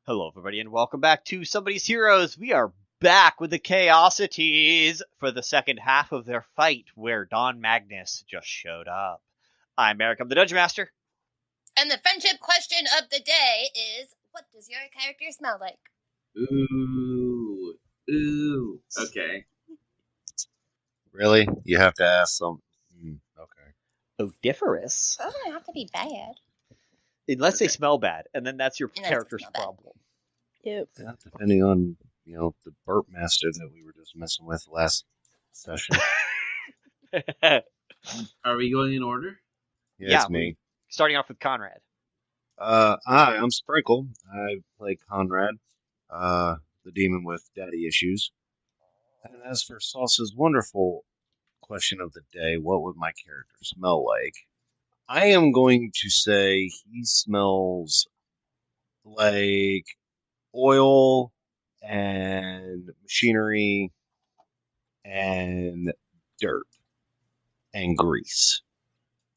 Hello, everybody, and welcome back to Somebody's Heroes. We are back with the Chaosities for the second half of their fight where Don Magnus just showed up. I'm Eric, I'm the Dungeon Master. And the friendship question of the day is, what does your character smell like? Ooh. Okay. Really? You have to ask some. Okay. Odiferous. It doesn't have to be bad. Unless they smell bad, and then that's your Unless character's they smell bad. problem. Yep. Yeah, depending on, the burp master that we were just messing with last session. Are we going in order? Yeah, it's me. Starting off with Conrad. I'm Sprinkle. I play Conrad, the demon with daddy issues. And as for Sauce's wonderful question of the day, what would my character smell like? I am going to say he smells like oil and machinery and dirt and grease.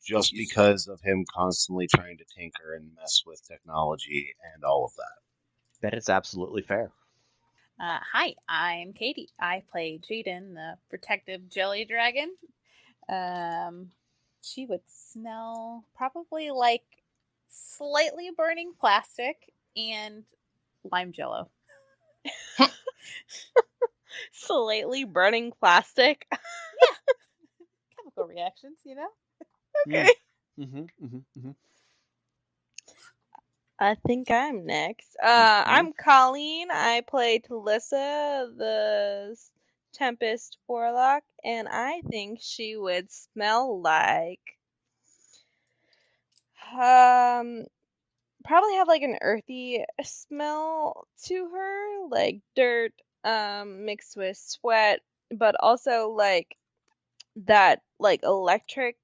Just because of him constantly trying to tinker and mess with technology and all of that. That is absolutely fair. Hi, I'm Katie. I play Jaden, the protective jelly dragon. She would smell probably like slightly burning plastic and lime jello. Slightly burning plastic? Yeah. Chemical reactions, Okay. Mm-hmm. I think I'm next. I'm Colleen. I play Telissa, the Tempest Warlock, and I think she would smell like probably have like an earthy smell to her, like dirt mixed with sweat, but also like that like electric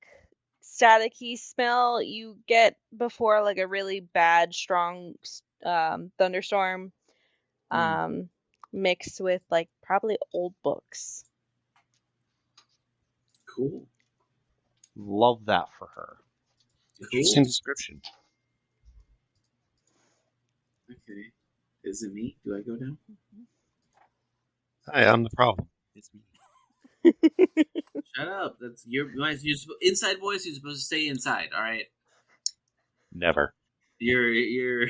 staticky smell you get before like a really bad strong thunderstorm mixed with like probably old books. Cool. Love that for her. Interesting description. Okay. Is it me? Do I go down? Hi, I'm the problem. It's me. Shut up. That's your inside voice. You're supposed to stay inside. All right. Never. You're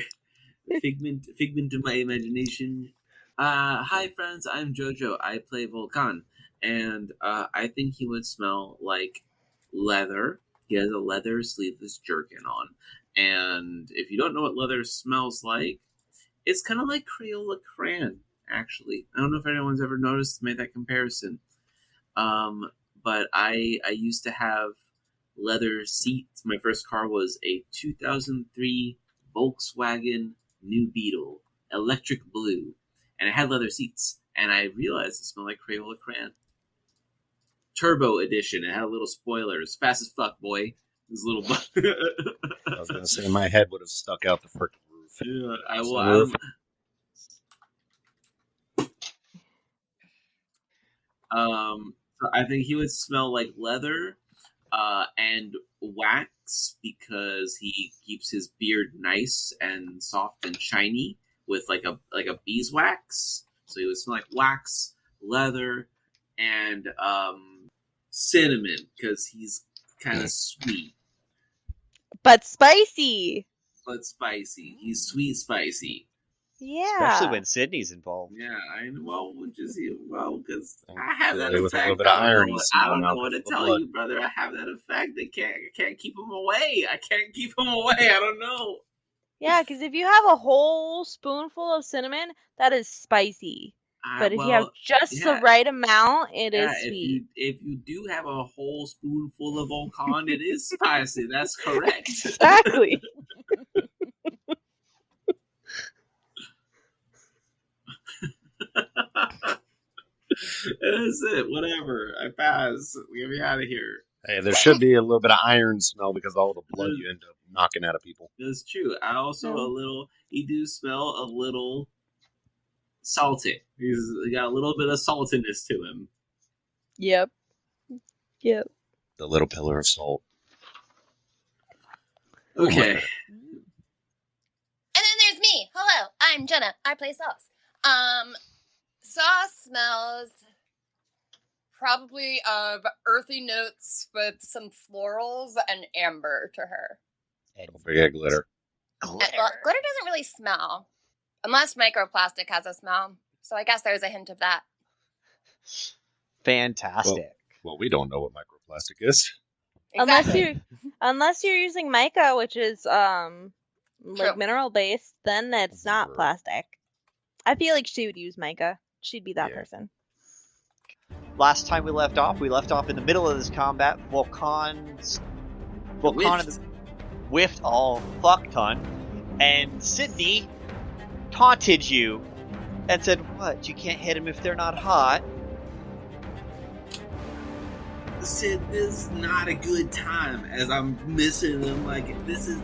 figment of my imagination. Hi friends. I'm Jojo. I play Vulcan, and I think he would smell like leather. He has a leather sleeveless jerkin on, and if you don't know what leather smells like, it's kind of like Crayola crayon. Actually, I don't know if anyone's ever made that comparison. But I used to have leather seats. My first car was a 2003 Volkswagen New Beetle, electric blue, and it had leather seats. And I realized it smelled like Crayola crayon. Turbo edition. It had a little spoiler. It was fast as fuck, boy. This little. I was gonna say my head would have stuck out the frickin' roof. Yeah, So I think he would smell like leather and wax because he keeps his beard nice and soft and shiny with like a beeswax. So he would smell like wax, leather, and cinnamon because he's kind of sweet. But spicy. He's sweet spicy. Yeah. Especially when Sydney's involved. Yeah, because I have that effect. With a little bit of irony. I don't know what to tell you, brother. I have that effect. I can't keep him away. I don't know. Yeah, because if you have a whole spoonful of cinnamon, that is spicy. But if you have just the right amount, it is sweet. If you do have a whole spoonful of Vulcan, it is spicy. That's correct. Exactly. That's it. Whatever. I pass. Get me out of here. Hey, there should be a little bit of iron smell because all the blood you end up knocking out of people. That's true. I also he do smell a little salty. He's got a little bit of saltiness to him. Yep. The little pillar of salt. Okay. And then there's me. me. Hello, I'm Jenna. I play Sauce. Sauce smells probably of earthy notes with some florals and amber to her. Don't forget glitter. Well, glitter doesn't really smell. Unless microplastic has a smell. So I guess there's a hint of that. Fantastic. Well, we don't know what microplastic is. Exactly. Unless you're using mica, which is True. mineral based, then it's not True. plastic. I feel like she would use mica. She'd be that Yeah. person. Last time we left off in the middle of this combat. Vulcan whiffed all fuck ton, and Sydney taunted you and said, "What? You can't hit them if they're not hot." Sid, this is not a good time as I'm missing them. Like, this is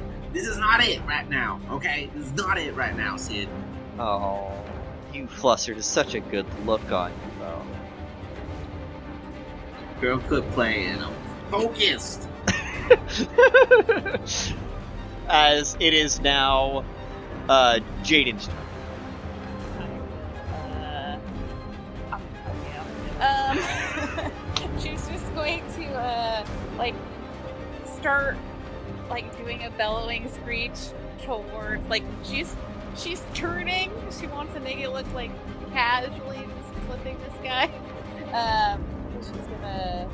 not it right now, okay? This is not it right now, Sid. Oh, you flustered is such a good look on you, though. Girl, quit playing. I'm focused. As it is now Jaden's turn. She's just going to start doing a bellowing screech towards she's turning. She wants to make it look like casually just flipping this guy. She's gonna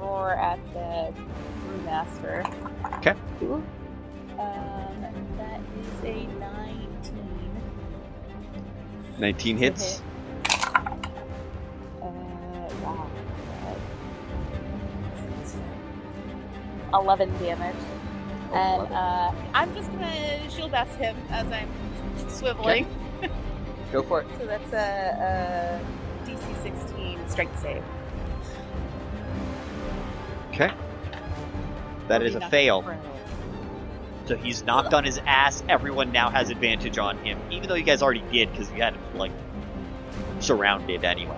roar at the brewmaster. Okay. That is a 19. 19 hits. Wow. 11 damage. And I'm just gonna shield bash him as I'm swiveling. Okay. Go for it. So that's a DC 16 strength save. Okay. That is a fail. So he's knocked on his ass. Everyone now has advantage on him, even though you guys already did because you had him surrounded anyway.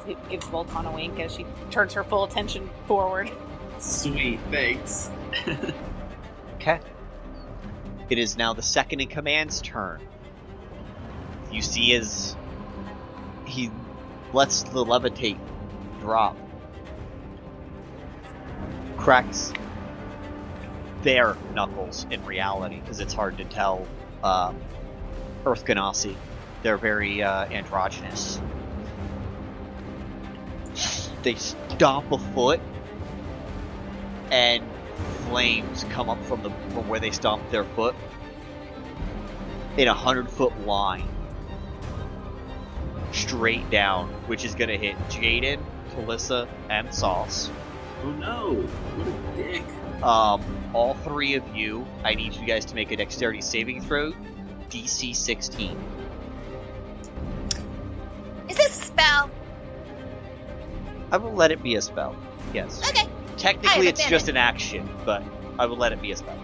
She gives Vulcan a wink as she turns her full attention forward. Sweet, thanks. Okay. It is now the second in command's turn. You see as he lets the levitate drop. Cracks their knuckles in reality, because it's hard to tell. Earth Ganassi. They're very androgynous. They stomp a foot, and flames come up from where they stomped their foot in a 100-foot line straight down, which is gonna hit Jaden, Telissa, and Sauce. Oh no! What a dick! All three of you, I need you guys to make a dexterity saving throw, DC 16. Is this a spell? I will let it be a spell. Yes. Okay. Technically, it's just an action, but I will let it be a spell.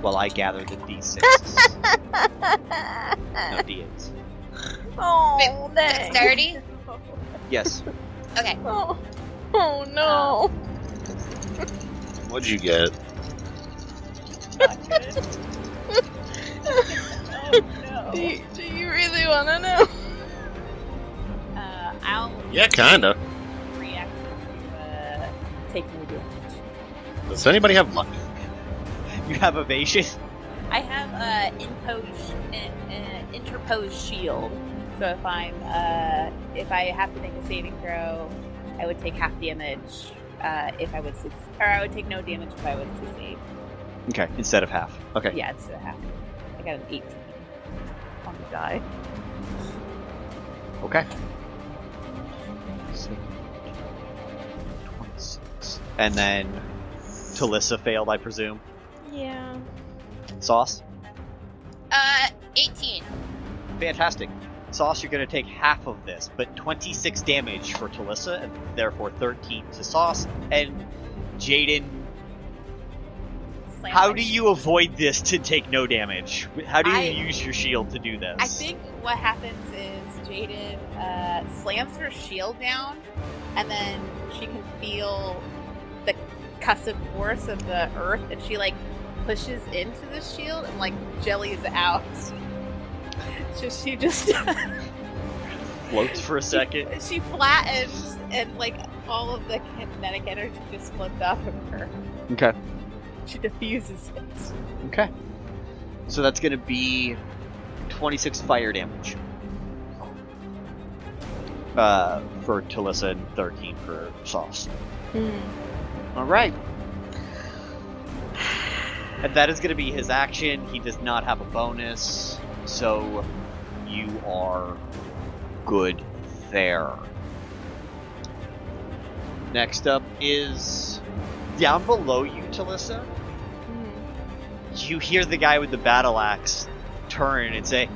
While I gather the D6s. No, D8s. Oh, Wait, dang. dexterity? Yes. Okay. Oh no. What'd you get? Not good. Oh no. Do you really want to know? I'll Yeah, kinda. react to take no damage. Does anybody have luck? You have evasion. I have interposed shield. So if if I have to make a saving throw, I would take half damage. If I would I would take no damage if I would succeed. Okay, instead of half. Okay. Yeah, it's a half. I got an 18 on the die. Okay. 26. And then Telissa failed, I presume. Yeah. Sauce? 18. Fantastic. Sauce, you're going to take half of this, but 26 damage for Telissa, and therefore 13 to Sauce. And Jaden, Slam how my do shield. you avoid this to take no damage? How do you I- use your shield to do this? I think what happens is Jaden slams her shield down, and then she can feel the percussive force of the earth, and she like pushes into the shield and like jellies out. So she just Floats for a second. She flattens, and like all of the kinetic energy just floats off of her. Okay. She diffuses it. Okay. So that's going to be 26 fire damage. For Telissa and 13 for Sauce. Alright. And that is going to be his action. He does not have a bonus, so you are good there. Next up is down below you, Telissa. You hear the guy with the battle axe turn and say,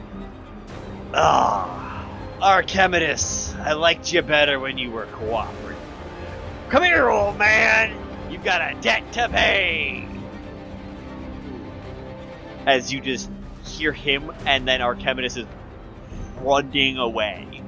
Archimedes, I liked you better when you were cooperative. Come here, old man! You've got a debt to pay! As you just hear him, and then Archimedes is running away.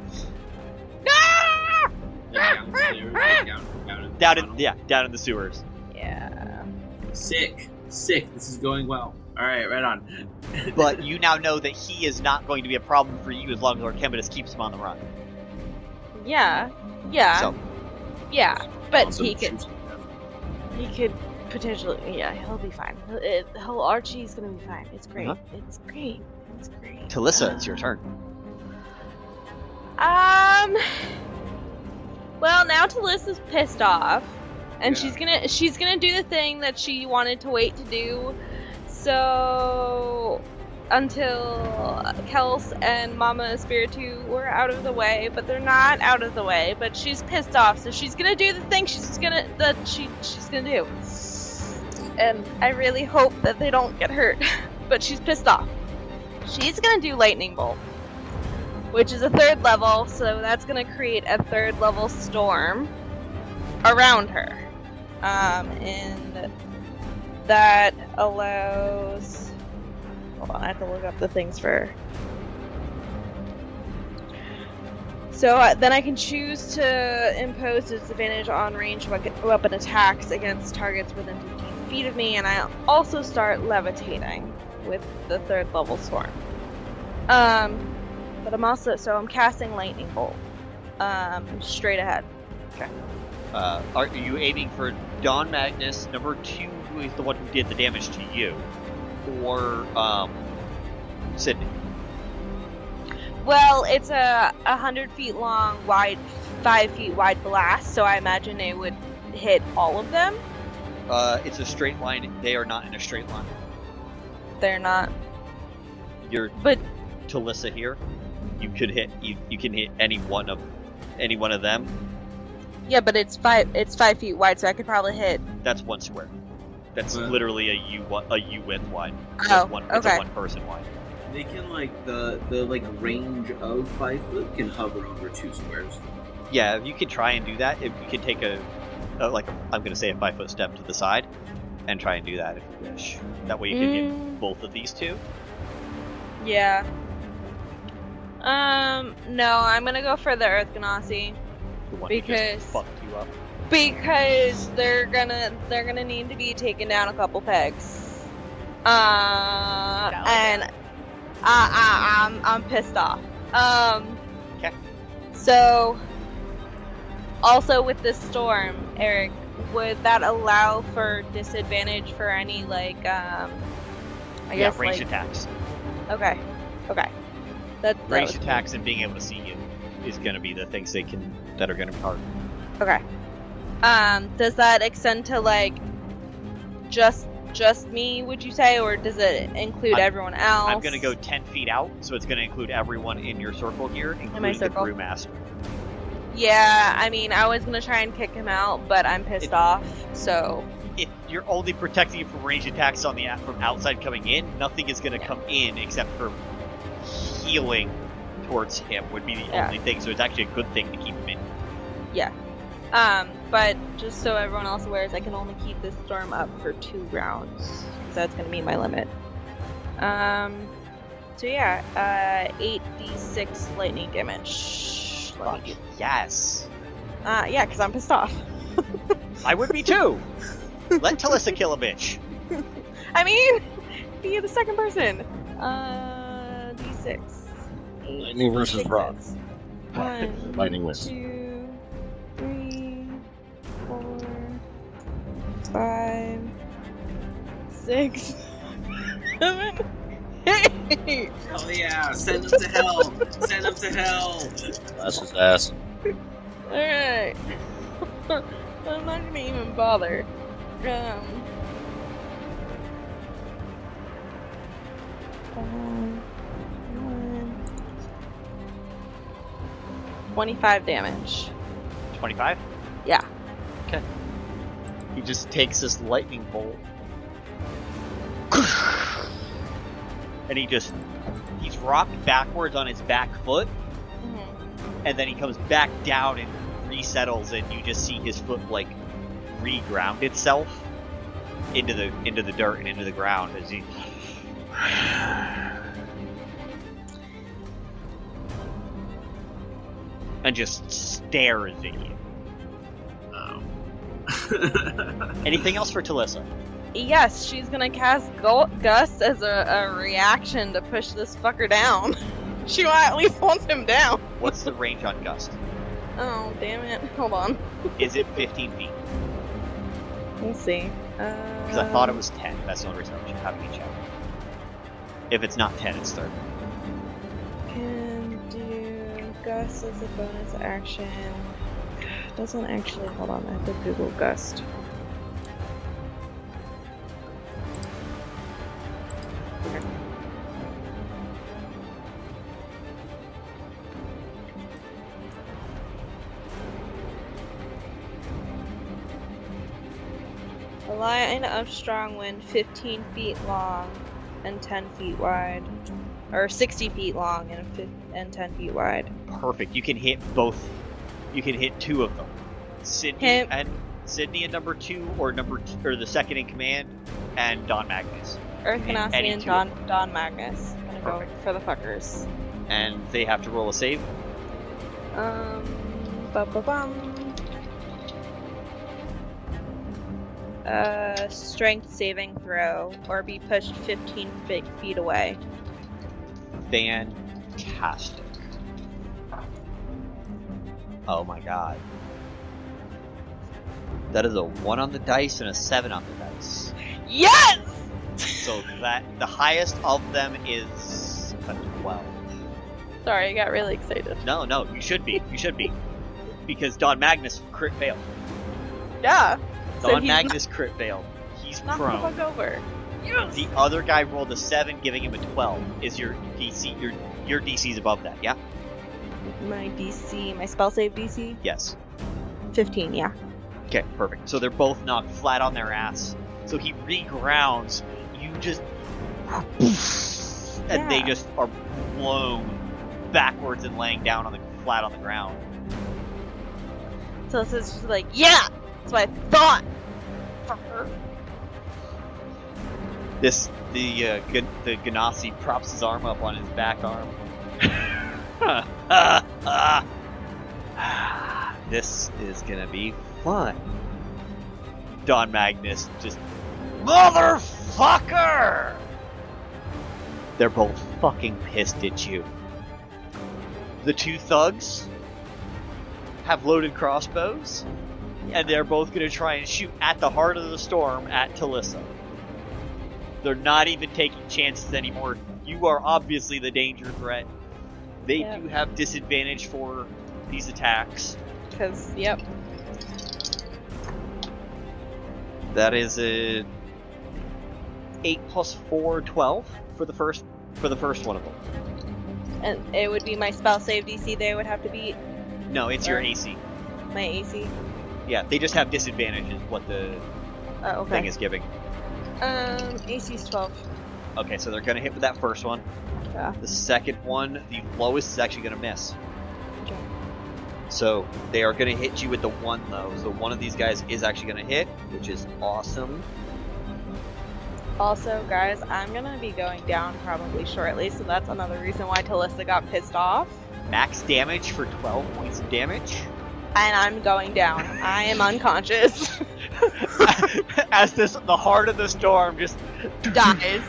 Down in the sewers. Yeah. Sick. This is going well. Alright, right on. But you now know that he is not going to be a problem for you as long as Archimedes keeps him on the run. Yeah. So, But he could potentially, he'll be fine. Archie's gonna be fine. It's great. Uh-huh. It's great. Telissa, it's your turn. Well, now Talissa's pissed off, and she's gonna do the thing that she wanted to wait to do. So until Kels and Mama Espiritu were out of the way, but they're not out of the way. But she's pissed off, so she's gonna do the thing she's gonna do. And I really hope that they don't get hurt. But she's pissed off. She's gonna do Lightning Bolt, which is a 3rd level, so that's gonna create a 3rd level storm around her. And that allows... Hold on, I have to look up the things for... So then I can choose to impose disadvantage on ranged weapon attacks against targets within 15 feet of me, and I also start levitating with the 3rd level storm. But I'm casting Lightning Bolt. Straight ahead. Okay. Are you aiming for Don Magnus, number 2, who is the one who did the damage to you, or Sydney? Well, it's a 100 feet long, 5 feet wide blast, so I imagine it would hit all of them. It's a straight line. They are not in a straight line. They're not. But Telissa here. You could hit. You can hit any one of them. Yeah, but it's 5 feet wide, so I could probably hit. That's 1 square. That's literally a U width wide. Oh, It's a 1 person wide. They can the range of 5 foot can hover over 2 squares. Yeah, you could try and do that. If you could take I'm gonna say a 5 foot step to the side, and try and do that if you wish. That way you can hit both of these 2. Yeah. No, I'm gonna go for the Earth Ganassi. The one who just fucked you up. Because they're gonna need to be taken down a couple pegs. And I'm pissed off. Okay. So, also with this storm, Eric, would that allow for disadvantage for any I guess range attacks. Okay. Range attacks and being able to see you is going to be the things that are going to hurt. Okay. Does that extend to just me, would you say, or does it include everyone else? I'm going to go 10 feet out, so it's going to include everyone in your circle here, including the brewmaster. Yeah, I mean, I was going to try and kick him out, but I'm pissed off, so... If you're only protecting you from range attacks from outside coming in, nothing is going to come in except for healing towards him would be the only thing, so it's actually a good thing to keep him in. Yeah. But just so everyone else aware, I can only keep this storm up for 2 rounds, because that's going to be my limit. So yeah, 8d6 lightning damage. Yes. Yeah, because I'm pissed off. I would be too. Let Telissa kill a bitch. I mean, be the second person. D6. Lightning versus rock. 1, Lightning wins. 2, 3, 4, 5, 6, 7, 8. Oh yeah, send him to hell. Send him to hell. That's his ass. Alright. I'm not gonna even bother. 25 damage. 25? Yeah. Okay. He just takes this lightning bolt. And he's rocked backwards on his back foot. Mm-hmm. And then he comes back down and resettles, and you just see his foot like reground itself into the dirt and into the ground as he and just stares at you. Oh. Anything else for Telissa? Yes, she's gonna cast Gust as a reaction to push this fucker down. She at least wants him down. What's the range on Gust? Oh, damn it. Hold on. Is it 15 feet? We'll see. Because I thought it was 10. That's the only reason I'm having you check. If it's not 10, it's 30. Can do Gust as a bonus action. Doesn't actually. Hold on, I have to Google Gust. A line of strong wind 15 feet long and 10 feet wide. Or 60 feet long and 10 feet wide. Perfect. You can hit both. You can hit two of them. Sydney and number 2 or the second in command and Don Magnus. Earth Ganassi and Don Magnus. I'm gonna go for the fuckers. And they have to roll a save. Strength saving throw or be pushed 15 feet away. Fantastic. Oh my god. That is a 1 on the dice and a 7 on the dice. Yes! So that the highest of them is a 12. Sorry, I got really excited. No, you should be. You should be. Because Don Magnus crit failed. Yeah. Don Magnus crit failed. He's knock the prone. fuck over. Yes! The other guy rolled a 7, giving him a 12. Is your DC your DC's above that, yeah? My DC, my spell save DC? Yes. 15, yeah. Okay, perfect. So they're both knocked flat on their ass. So he regrounds. You just and they just are blown backwards and laying down on the flat on the ground. So it's just like, yeah! That's what I thought! Fucker. The Ganassi props his arm up on his back arm. This is gonna be fun. Don Magnus just motherfucker! They're both fucking pissed at you. The two thugs have loaded crossbows, and they're both gonna try and shoot at the heart of the storm at Telissa. They're not even taking chances anymore. You are obviously the danger threat. They do have disadvantage for these attacks. Because, yep. That is a 8 plus 4, 12 for the first one of them. And it would be my spell save DC they would have to beat? No, it's your AC. My AC? Yeah, they just have disadvantage is what the thing is giving. AC's 12. Okay, so they're gonna hit with that first one. Yeah. The second one, the lowest is actually gonna miss. Okay. So they are gonna hit you with the 1 though. So one of these guys is actually gonna hit, which is awesome. Also, guys, I'm gonna be going down probably shortly, so that's another reason why Telissa got pissed off. Max damage for 12 points of damage. And I'm going down. I am unconscious. As the heart of the storm just Dies.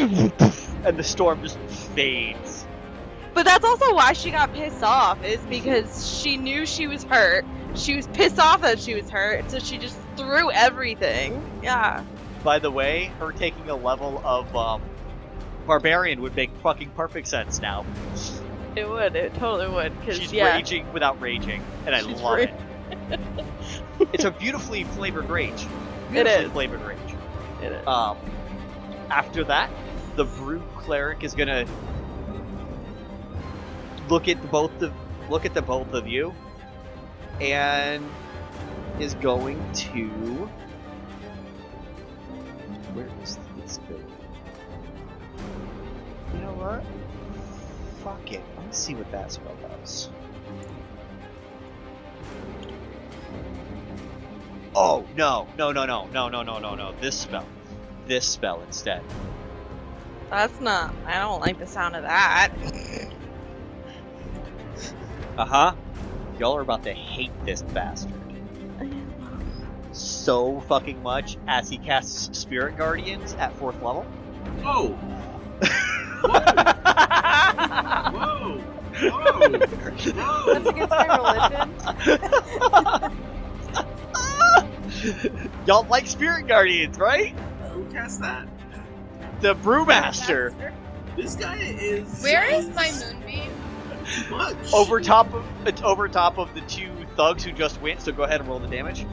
and the storm just fades. But that's also why she got pissed off, is because she knew she was hurt. She was pissed off that she was hurt, so she just threw everything. Yeah. By the way, her taking a level of barbarian would make fucking perfect sense now. It would. It totally would. Cause, She's yeah. raging without raging, and I She's love it. It's a beautifully flavored rage. It Beautifully is. flavored rage. It is. After that, the Brute Cleric is gonna look at the both of you, and is going to. Where is this building? You know what? Fuck it. Let's see what that spell does. Oh no! This spell instead. That's not. I don't like the sound of that. Y'all are about to hate this bastard so fucking much as he casts Spirit Guardians at 4th level. Oh! Whoa! Whoa! That's against my religion. Y'all like Spirit Guardians, right? Who cast that? The Brewmaster. This guy is. Where is my moonbeam? Too much. It's over top of the 2 thugs who just went, so go ahead and roll the damage.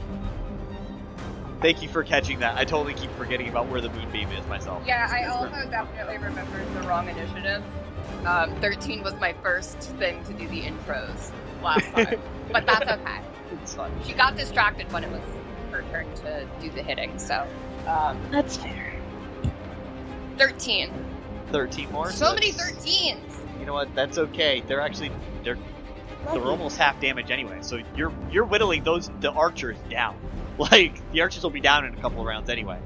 Thank you for catching that. I totally keep forgetting about where the moonbeam is myself. Yeah, I also definitely remembered the wrong initiative. 13 was my first thing to do the intros last time. But that's okay. It's fine. She got distracted when it was her turn to do the hitting, so... That's fair. 13. 13 more. So many that's- 13s! You know what? That's okay. They're almost half damage anyway. So you're whittling the archers down. Like the archers will be down in a couple of rounds anyway.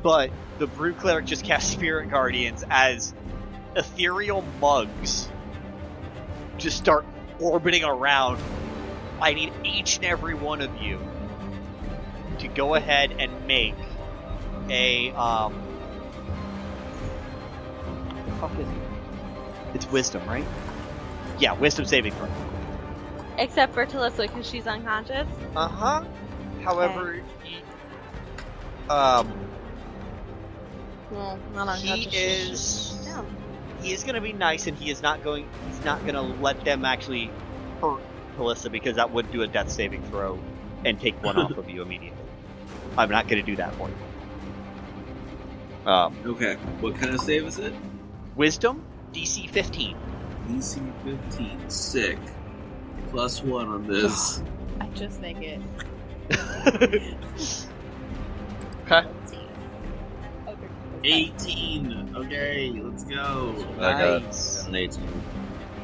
But the Brute Cleric just cast Spirit Guardians as ethereal mugs just start orbiting around. I need each and every one of you to go ahead and make a what the fuck is it? It's wisdom, right? Yeah, wisdom saving throw. Except for Telissa, because she's unconscious. However, Well, not unconscious. he is going to be nice, and he's not going to let them actually hurt Telissa, because that would do a death saving throw and take one off of you immediately. I'm not going to do that for you. Okay, what kind of save is it? Wisdom, DC 15. DC 15. Sick. +1 on this. I just make it. Okay. Let's see. Oh, 18. Okay, let's go. Nice. An 18.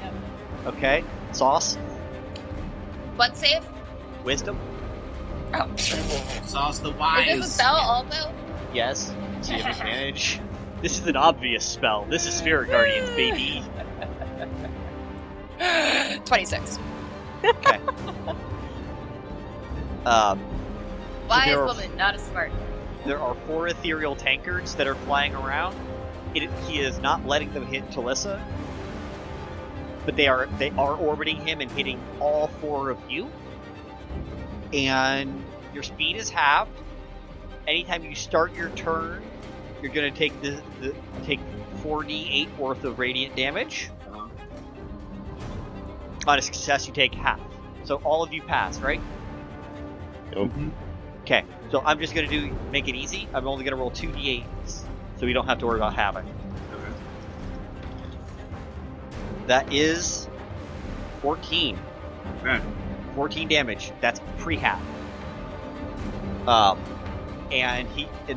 Yep. Okay. Sauce, What save? wisdom, Oh. Sauce the Is wise. this a spell also? yes. So you have advantage. This is an obvious spell. This is Spirit Guardians, baby. 26. Okay. Wise there are- woman, not a smart. There are 4 ethereal tankards that are flying around. He is not letting them hit Telissa, but they are orbiting him and hitting all 4 of you. And your speed is halved. Anytime you start your turn, you're going to take take 4d8 worth of radiant damage. On a success, you take half. So all of you pass, right? Nope. Okay, so I'm just going to make it easy. I'm only going to roll 2d8s, so we don't have to worry about halving. Okay. That is 14. Right. 14 damage. That's pre-half. And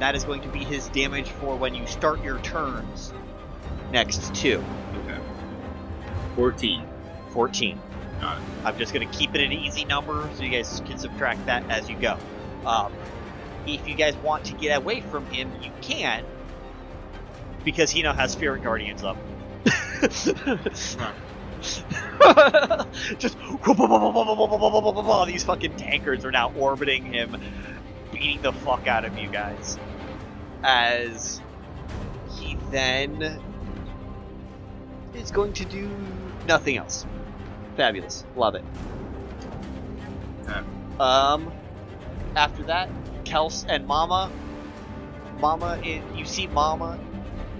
that is going to be his damage for when you start your turns. Next 2. Okay. 14. 14. Got it. I'm just going to keep it an easy number so you guys can subtract that as you go. If you guys want to get away from him, you can, because he now has Spirit Guardians up. Just these fucking tankards are now orbiting him, beating the fuck out of you guys. As he then is going to do nothing else. Fabulous. Love it. Okay. After that, Kels and Mama. You see Mama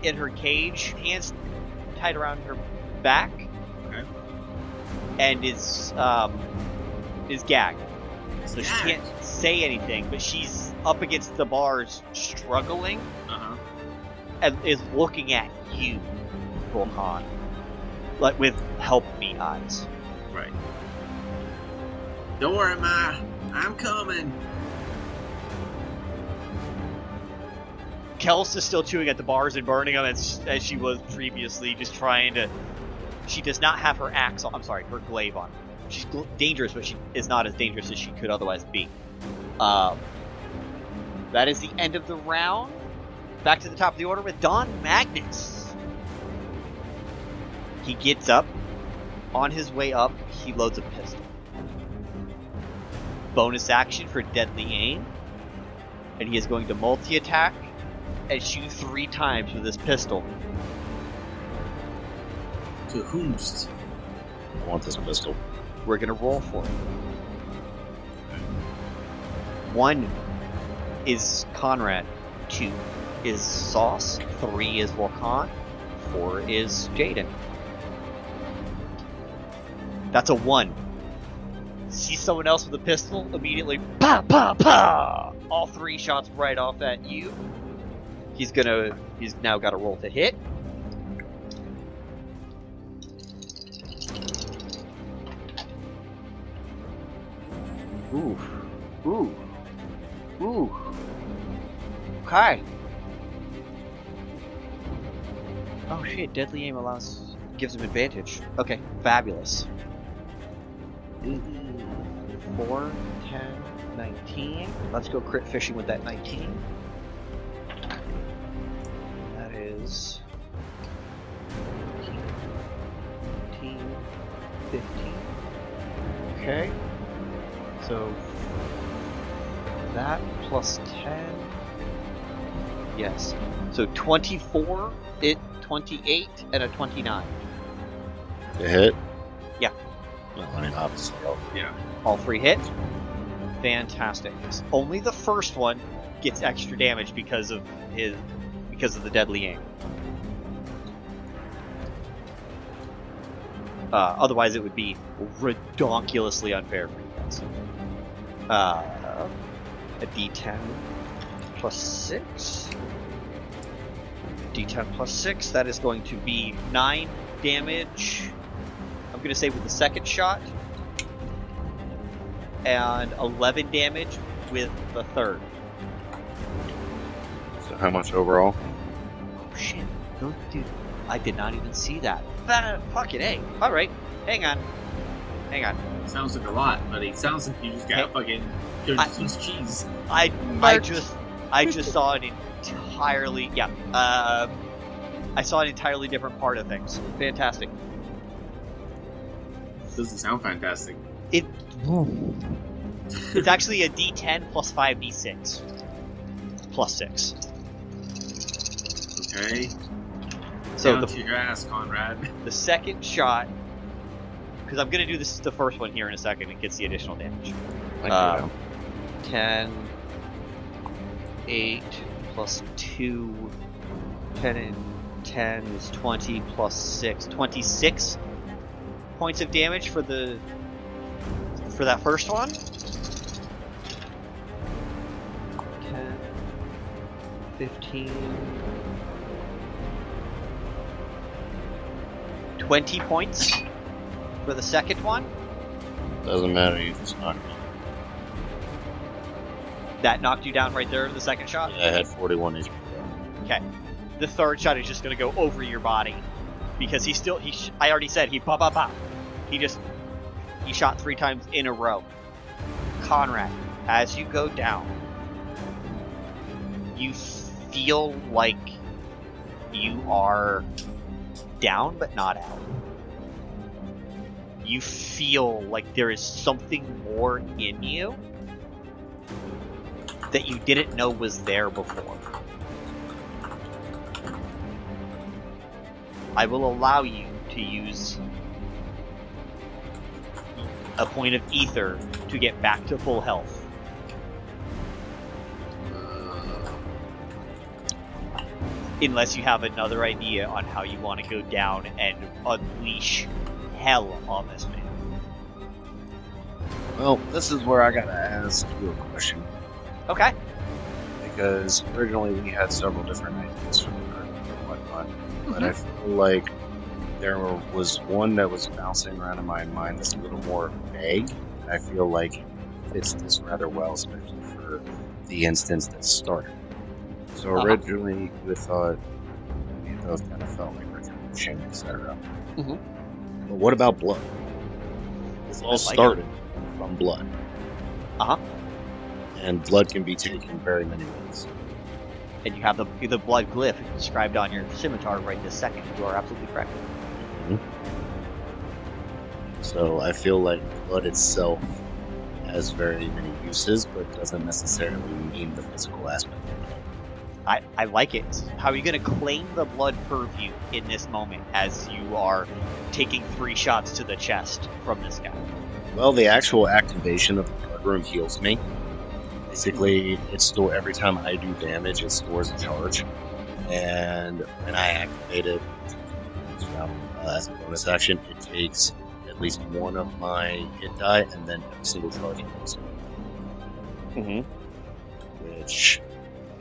in her cage, hands tied around her back. Okay. And is gagged. So she can't say anything, but she's up against the bars, struggling, and is looking at you, Vulcan, like with help me eyes. Right. Don't worry, Ma. I'm coming. Kels is still chewing at the bars and burning them as she was previously, just trying to... She does not have her axe on. I'm sorry, her glaive on. She's dangerous, but she is not as dangerous as she could otherwise be. That is the end of the round. Back to the top of the order with Don Magnus. He gets up. On his way up, he loads a pistol. Bonus action for deadly aim. And he is going to multi-attack and shoot 3 times with his pistol. To whomst? I want this pistol. We're going to roll for it. 1 is Conrad. 2 is Sauce. 3 is Vulcan. 4 is Jaden. That's a 1. See someone else with a pistol, immediately, pa pa pa! All 3 shots right off at you. He's now got to roll to hit. Ooh. Ooh. Ooh. Okay. Oh shit, deadly aim gives him advantage. Okay, fabulous. 4, 10, 19. Let's go crit fishing with that 19. That is 15, 15. Okay. So that plus 10. Yes. So 24, 28, and a 29. To hit? Yeah. Well, I mean, obviously. Yeah. All 3 hit. Fantastic. Only the first one gets extra damage because of the deadly aim. Otherwise, it would be redonkulously unfair for you guys. A D10 plus 6. D10 plus 6. That is going to be 9 damage. I'm going to say with the second shot. And 11 damage with the third. So how much overall? Oh shit. Dude, I did not even see that. Fucking A. Alright. Hang on. Sounds like a lot, buddy. Sounds like you just got fucking Swiss cheese. I just saw an entirely I saw an entirely different part of things. Fantastic. Doesn't sound fantastic. It's actually a D10 plus 5d6 plus 6. Okay. So down to your ass, Conrad. The second shot, because I'm gonna do the first one here in a second. It gets the additional damage. 10, 8 plus 2, 10 and 10 is 20 plus 6, 26 points of damage for that first one. 10, 15, 20 points for the second one. Doesn't matter, you just knocked me. That knocked you down right there in the second shot? Yeah, I had 41 HP. Okay. The third shot is just going to go over your body. Because I already said, he pop, pop, pop. He shot 3 times in a row. Conrad, as you go down, you feel like you are down but not out. You feel like there is something more in you that you didn't know was there before. I will allow you to use a point of ether to get back to full health. Unless you have another idea on how you want to go down and unleash hell on this man. Well, this is where I gotta ask you a question. Okay. Because originally we had several different ideas for the group and whatnot, but I feel like there was one that was bouncing around in my mind that's a little more vague. I feel like it fits this rather well, especially for the instance that started. So originally we thought we both kind of felt like retribution, etc. Mm-hmm. But what about blood? This all started from blood. And blood can be taken very many ways. And you have the blood glyph described on your scimitar right this second. You are absolutely correct. Mm-hmm. So I feel like blood itself has very many uses, but doesn't necessarily mean the physical aspect of it. I like it. How are you going to claim the blood purview in this moment as you are taking 3 shots to the chest from this guy? Well, the actual activation of the blood room heals me. Basically, every time I do damage, it stores a charge. And when I activate it as a bonus action, it takes at least one of my hit die, and then every single charge goes. Which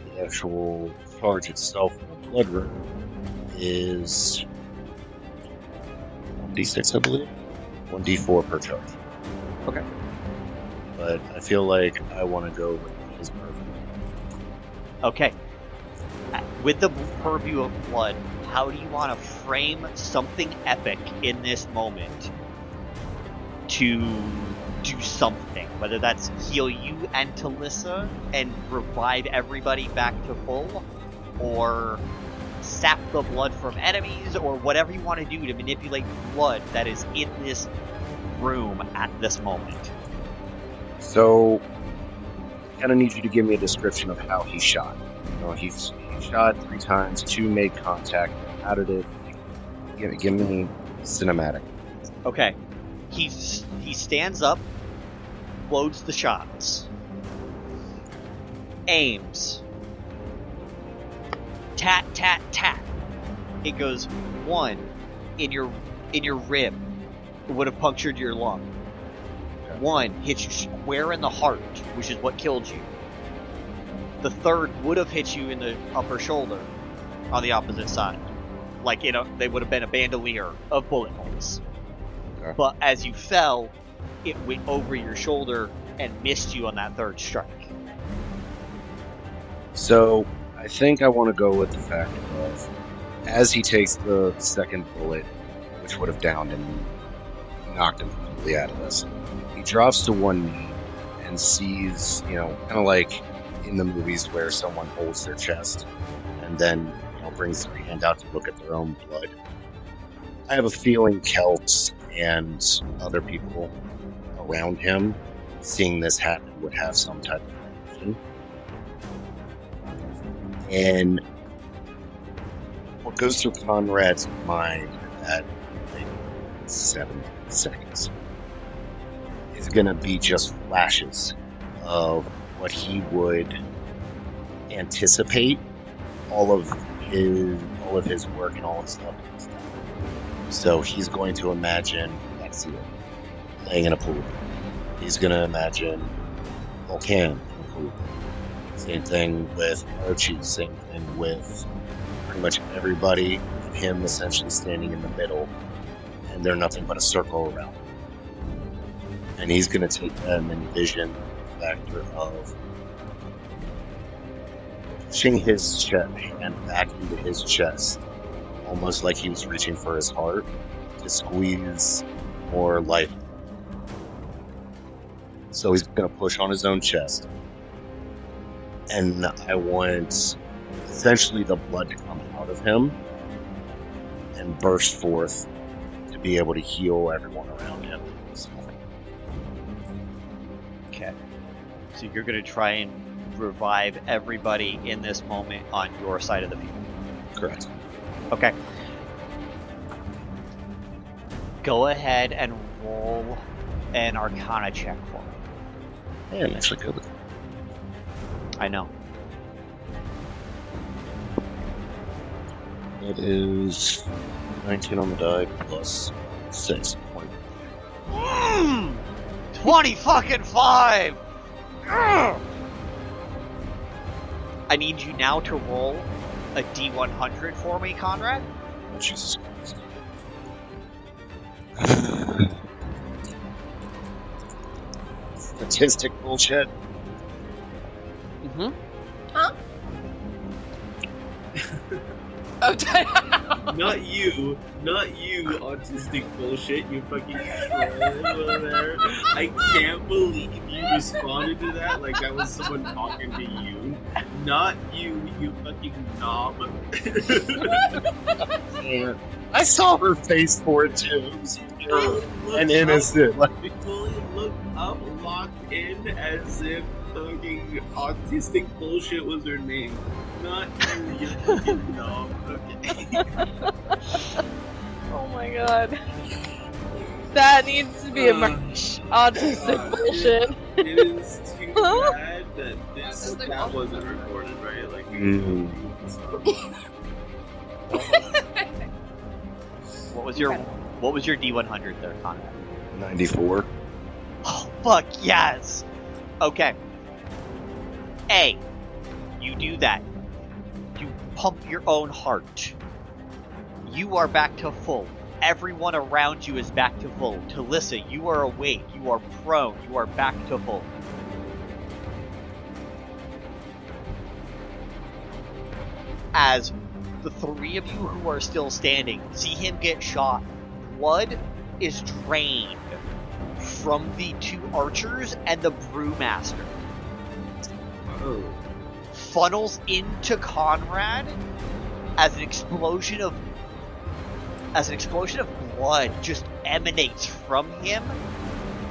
the actual charge itself in the blood room is 1d6, I believe. 1d4 per charge. Okay. But I feel like I want to go with his purview. Okay. With the purview of blood, how do you want to frame something epic in this moment to do something? Whether that's heal you and Telissa and revive everybody back to full, or sap the blood from enemies, or whatever you want to do to manipulate blood that is in this room at this moment. So, I kind of need you to give me a description of how he shot. You know, he shot 3 times, 2 made contact. How did it? Give me cinematic. Okay, he stands up, loads the shots, aims, tat tat tat. It goes 1 in your rib. It would have punctured your lung. 1 hits you square in the heart, which is what killed you. The 3rd would have hit you in the upper shoulder on the opposite side. Like, they would have been a bandolier of bullet holes. Okay. But as you fell, it went over your shoulder and missed you on that 3rd strike. So, I think I want to go with the fact of, as he takes the 2nd bullet, which would have downed him, knocked him completely out of this, he drops to one knee and sees, kind of like in the movies where someone holds their chest and then, brings their hand out to look at their own blood. I have a feeling Celts and other people around him, seeing this happen, would have some type of reaction. And what goes through Conrad's mind at 7 seconds is going to be just flashes of what he would anticipate all of his work and all his stuff. So he's going to imagine Lexia laying in a pool. He's going to imagine Vulcan in a pool. Same thing with Archie. Same thing with pretty much everybody. Him essentially standing in the middle, and they're nothing but a circle around him. And he's going to take that and envision the factor of pushing his hand back into his chest, almost like he was reaching for his heart to squeeze more life. So he's going to push on his own chest. And I want essentially the blood to come out of him and burst forth to be able to heal everyone around him. Okay. So you're going to try and revive everybody in this moment on your side of the field. Correct. Okay. Go ahead and roll an Arcana check for me. Hey, I'm actually good with it. I know. It is 19 on the die plus 6 point. 20 fucking 5! Ugh. I need you now to roll a D100 for me, Conrad. Oh, Jesus Christ. Statistic bullshit. Mm-hmm. Huh? Oh, Not you, autistic bullshit, you fucking troll over there. I can't believe you responded to that like that was someone talking to you. Not you, you fucking knob. I saw her face for it too. It was pure and innocent. Like, Fully looked up, locked in, as if fucking autistic bullshit was her name. Not you, you fucking knob. Okay. Oh my god. That needs to be a merch. Autistic bullshit. It is too bad that that wasn't recorded, right? Like, What was your D100 there, Conrad? 94. Oh, fuck yes! Okay. A, you do that. You pump your own heart. You are back to full. Everyone around you is back to full. Telissa, you are awake. You are prone. You are back to full. As the three of you who are still standing see him get shot, blood is drained from the two archers and the brewmaster. oh. Funnels into Conrad as an explosion of blood just emanates from him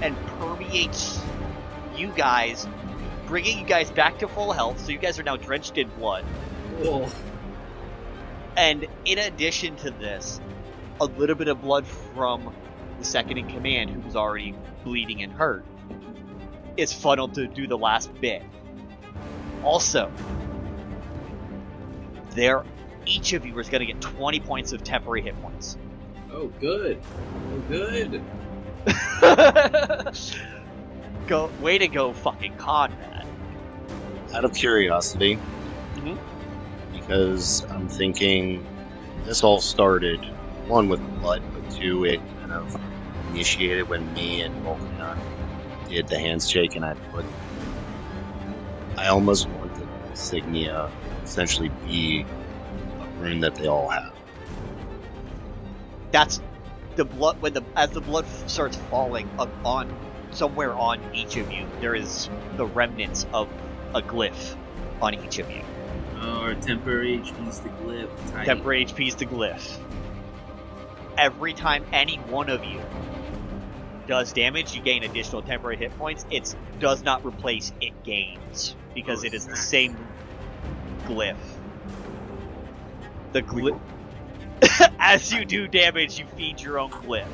and permeates you guys, bringing you guys back to full health. So you guys are now drenched in blood. Oh. And in addition to this, a little bit of blood from the second in command, who was already bleeding and hurt, is funneled to do the last bit. Also, each of you is going to get 20 points of temporary hit points. Oh, good. Oh, good. Way to go, fucking Conrad. Out of curiosity, Mhm. because I'm thinking this all started, one, with blood, but two, it kind of initiated when me and Vulcan did the handshake, and I almost want the insignia essentially be a rune that they all have. That's the blood. As the blood starts falling on somewhere on each of you, there is the remnants of a glyph on each of you. Or temporary HP's the glyph. Tight. Temporary HP is the glyph. Every time any one of you does damage, you gain additional temporary hit points. It does not replace, it gains, because it is the same glyph. The glyph. As you do damage, you feed your own glyph.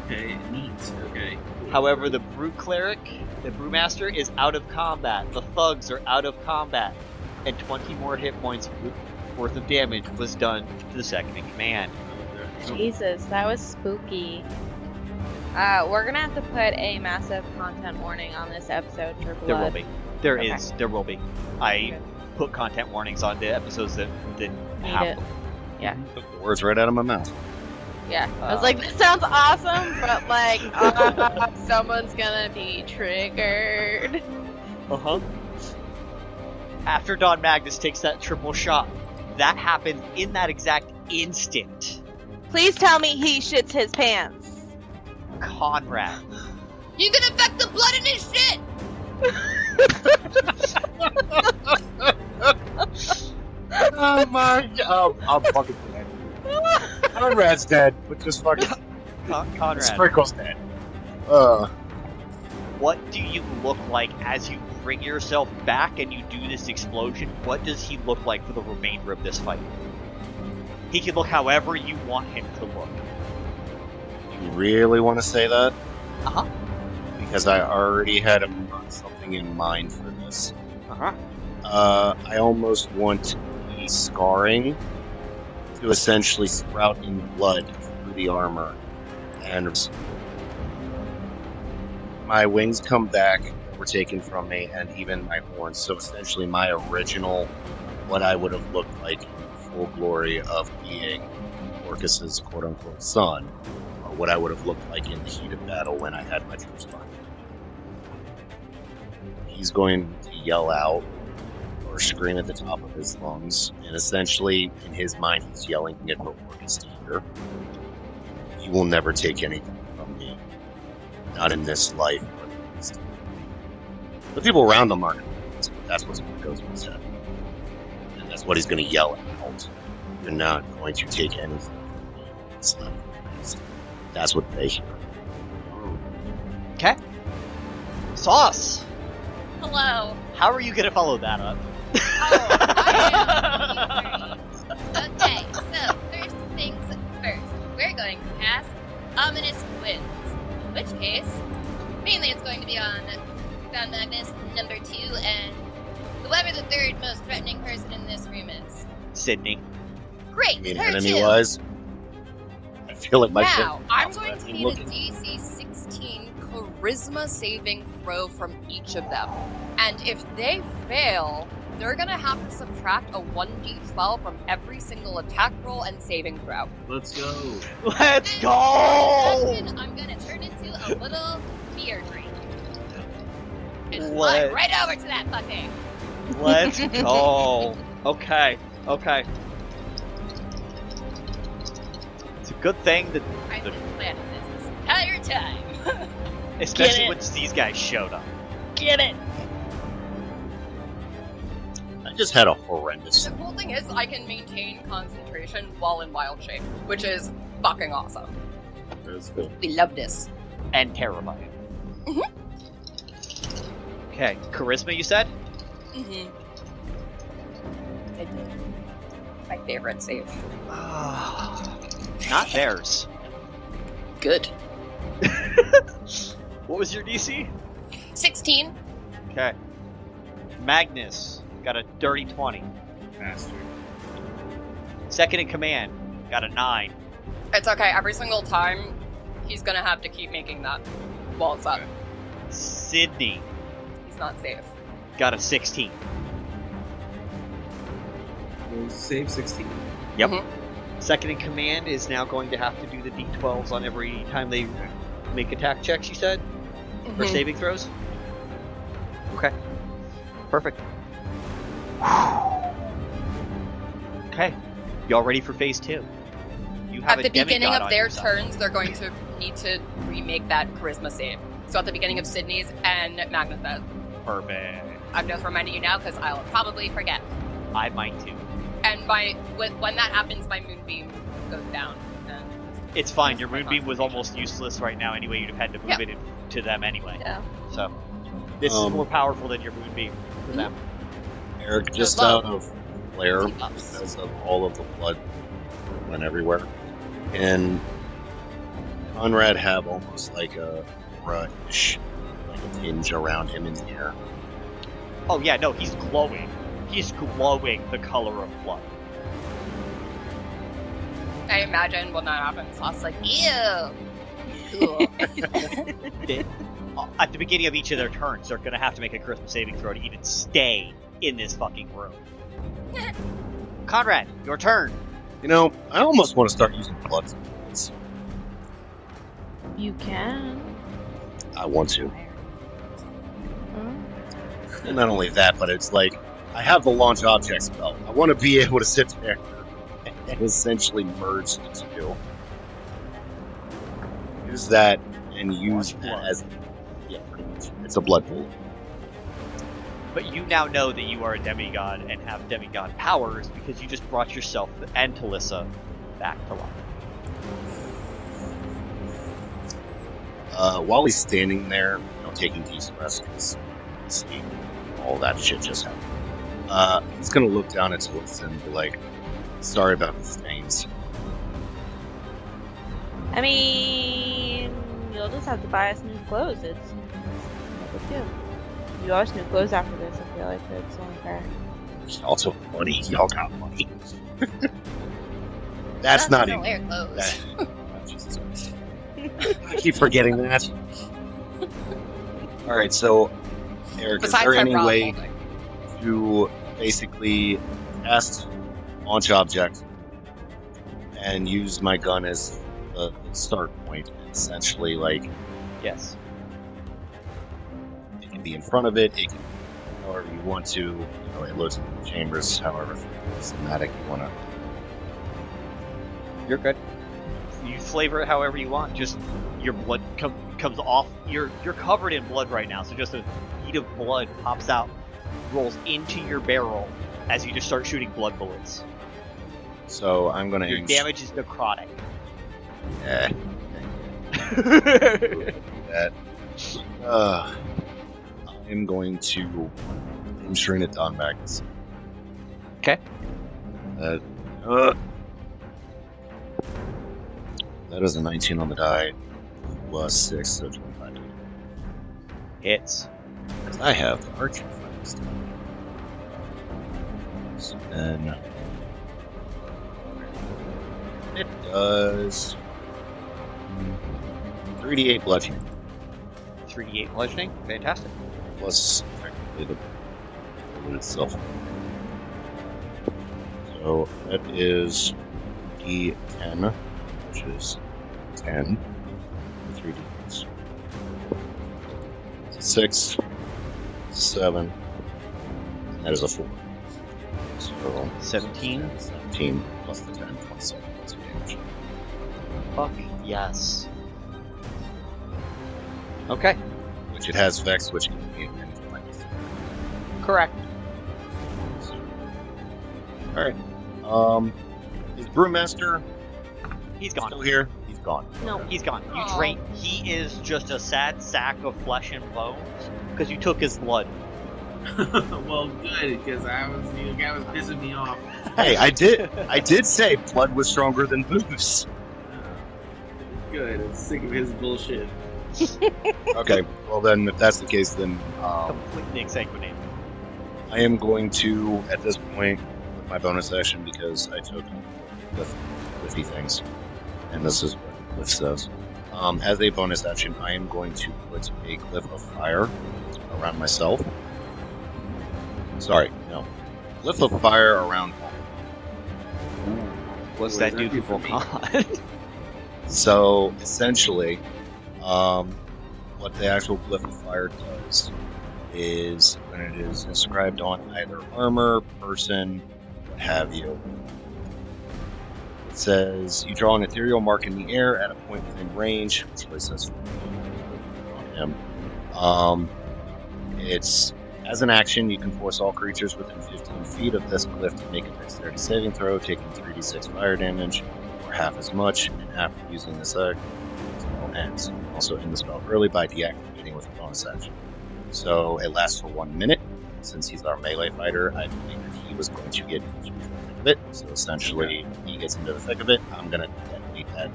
Okay, neat. Okay. However, the brew cleric, the brewmaster, is out of combat. The thugs are out of combat, and 20 more hit points worth of damage was done to the second in command. Jesus, that was spooky. We're gonna have to put a massive content warning on this episode for blood. There will be. There Okay. is. There will be. I Okay. put content warnings on the episodes that didn't Need have it. them. Yeah. Took the words right out of my mouth. Yeah. I was like, this sounds awesome, but like, someone's gonna be triggered. Uh-huh. After Don Magnus takes that triple shot, that happens in that exact instant. Please tell me he shits his pants. Conrad. You can affect the blood in his shit! Oh my god. I'm fucking dead. Conrad's dead, but just fucking Conrad. Sprinkle's dead. what do you look like as you bring yourself back and you do this explosion? What does he look like for the remainder of this fight? He can look however you want him to look. You really want to say that? Uh-huh. Because I already had something in mind for this. Uh-huh. I almost want the scarring to essentially sprout in blood through the armor, and my wings come back, were taken from me, and even my horns. So essentially my original, what I would have looked like in full glory of being Orcus's quote-unquote son, or what I would have looked like in the heat of battle when I had my troops behind me. He's going to yell out or scream at the top of his lungs, and essentially, in his mind, he's yelling at the Orcus to hear. He will never take anything from me. Not in this life, or the next. The people around him aren't. That's what's going to go through his head. And that's what he's going to yell out. You're not going to take anything from me in this life. That's what they hear. Okay. Sauce! Hello. How are you going to follow that up? Okay, so first things first. We're going to cast Ominous Winds. In which case, mainly it's going to be on Don Magnus, number 2, and whoever the third most threatening person in this room is. Sydney. Great, I mean, her too. enemy-wise, I feel like my Now, I'm that's going what to I'm need a looking. DC 16 charisma saving throw from each of them. And if they fail, they're going to have to subtract a 1d12 from every single attack roll and saving throw. Let's go. Let's go! I'm going to turn into a little beer drink. Just What? fly right over to that fucker. Let's go. Okay. It's a good thing that, I've been planning this entire time. especially once these guys showed up. Get it. I just had a horrendous. The cool thing is I can maintain concentration while in wild shape, which is fucking awesome. That's cool. We love this. And terrifying. Mhm. Okay, charisma you said? Mm-hmm. My favorite save. Not theirs. Good. What was your DC? 16. Okay. Magnus got a dirty 20. Bastard. Second in command got a 9. It's okay. Every single time, he's gonna have to keep making that while it's up. Sydney He's not safe. got a 16. We'll save 16. Yep. Mhm. Second in command is now going to have to do the d12s on every time they make attack checks, you said? Or Mhm. saving throws? Okay. Perfect. Okay. Y'all ready for phase 2? You have At the a demigod beginning of on their your side. turns, they're going to need to remake that charisma save. So at the beginning of Sydney's and Magnus's. Perfect. I'm just reminding you now because I'll probably forget. I might too. And when that happens, my moonbeam goes down. And It's fine. Your moonbeam was almost useless right now anyway. You'd have had to move Yeah. it to them anyway. Yeah. So this is more powerful than your moonbeam for them. Eric, just love. out of flare, Debuffs. because of all of the blood went everywhere, and Conrad have almost like a aura-ish, like a tinge around him in the air. Oh yeah, no, he's glowing. He's glowing the color of blood. I imagine when that happens, I'll like, ew. Cool. At the beginning of each of their turns, they're gonna have to make a charisma saving throw to even stay in this fucking room. Conrad, your turn. You know, I almost want to start using blood spells. You can. I want to. Huh? And not only that, but it's like, I have the launch object spell. I want to be able to sit there and essentially merge the two. Use that and use that as... Yeah, pretty much. It's a blood pool. But you now know that you are a demigod and have demigod powers because you just brought yourself and Telissa back to life. While he's standing there, taking deep breaths, because see, all that shit just happened. He's gonna look down at Telissa and be like, "Sorry about the stains." I mean, you'll just have to buy us new clothes. It's no big deal. You always new clothes after this. I feel like it's only fair. There's also money. Y'all got money. That's not even. Wear clothes. Jesus Christ. I keep forgetting that. All right, so Eric, is there any way to basically cast launch object and use my gun as the start point? Essentially, like, Yes. it can be in front of it. It can, however you want to. It loads in the chambers. However cinematic you want to. You're good. You flavor it however you want. Just your blood comes off. You're covered in blood right now, so just a bead of blood pops out, rolls into your barrel as you just start shooting blood bullets. So I'm gonna Your aim. damage is necrotic. Eh. That. I'm going to aim straight at Don Magnus. Okay. That is a 19 on the die, plus 6, so 25. Hits. Because I have the archer first. And it does 3d8 bludgeoning. 3d8 bludgeoning. Fantastic. Plus technically the bullet itself. So that is D10, which is 10. 3d8s. 6, 7, and that is a 4. So 17. 17 plus the 10, 27 plus the damage. Fuck yes. Okay. Which it has Vex, which can be advantage of Correct. Alright. Is Brewmaster He's gone. still here? He's gone. No. He's gone. You Aw. drain. He is just a sad sack of flesh and bones because you took his blood. Well, good, because the guy was pissing me off. Hey, I did say blood was stronger than booze. Good, I'm sick of his bullshit. Okay, well then, if that's the case, then Completely exsanguinated. I am going to, at this point, with my bonus action, because I took Cliffy things, and this is what Cliff says. As a bonus action, I am going to put a Cliff of Fire around myself. Sorry, no. Cliff of Fire around What's What that does do that to do for me? Vulcan? So, essentially, what the actual Cliff of Fire does is when it is inscribed on either armor, person, what have you, it says you draw an ethereal mark in the air at a point within range, which places on him. It's as an action, you can force all creatures within 15 feet of this cliff to make a dexterity saving throw, taking 3d6 fire damage, or half as much, and after using this the spell ends. Also end the spell early by deactivating with a bonus action. So it lasts for 1 minute. Since he's our melee fighter, I figured he was going to get into the thick of it. So essentially, he gets into the thick of it, I'm going to detonate that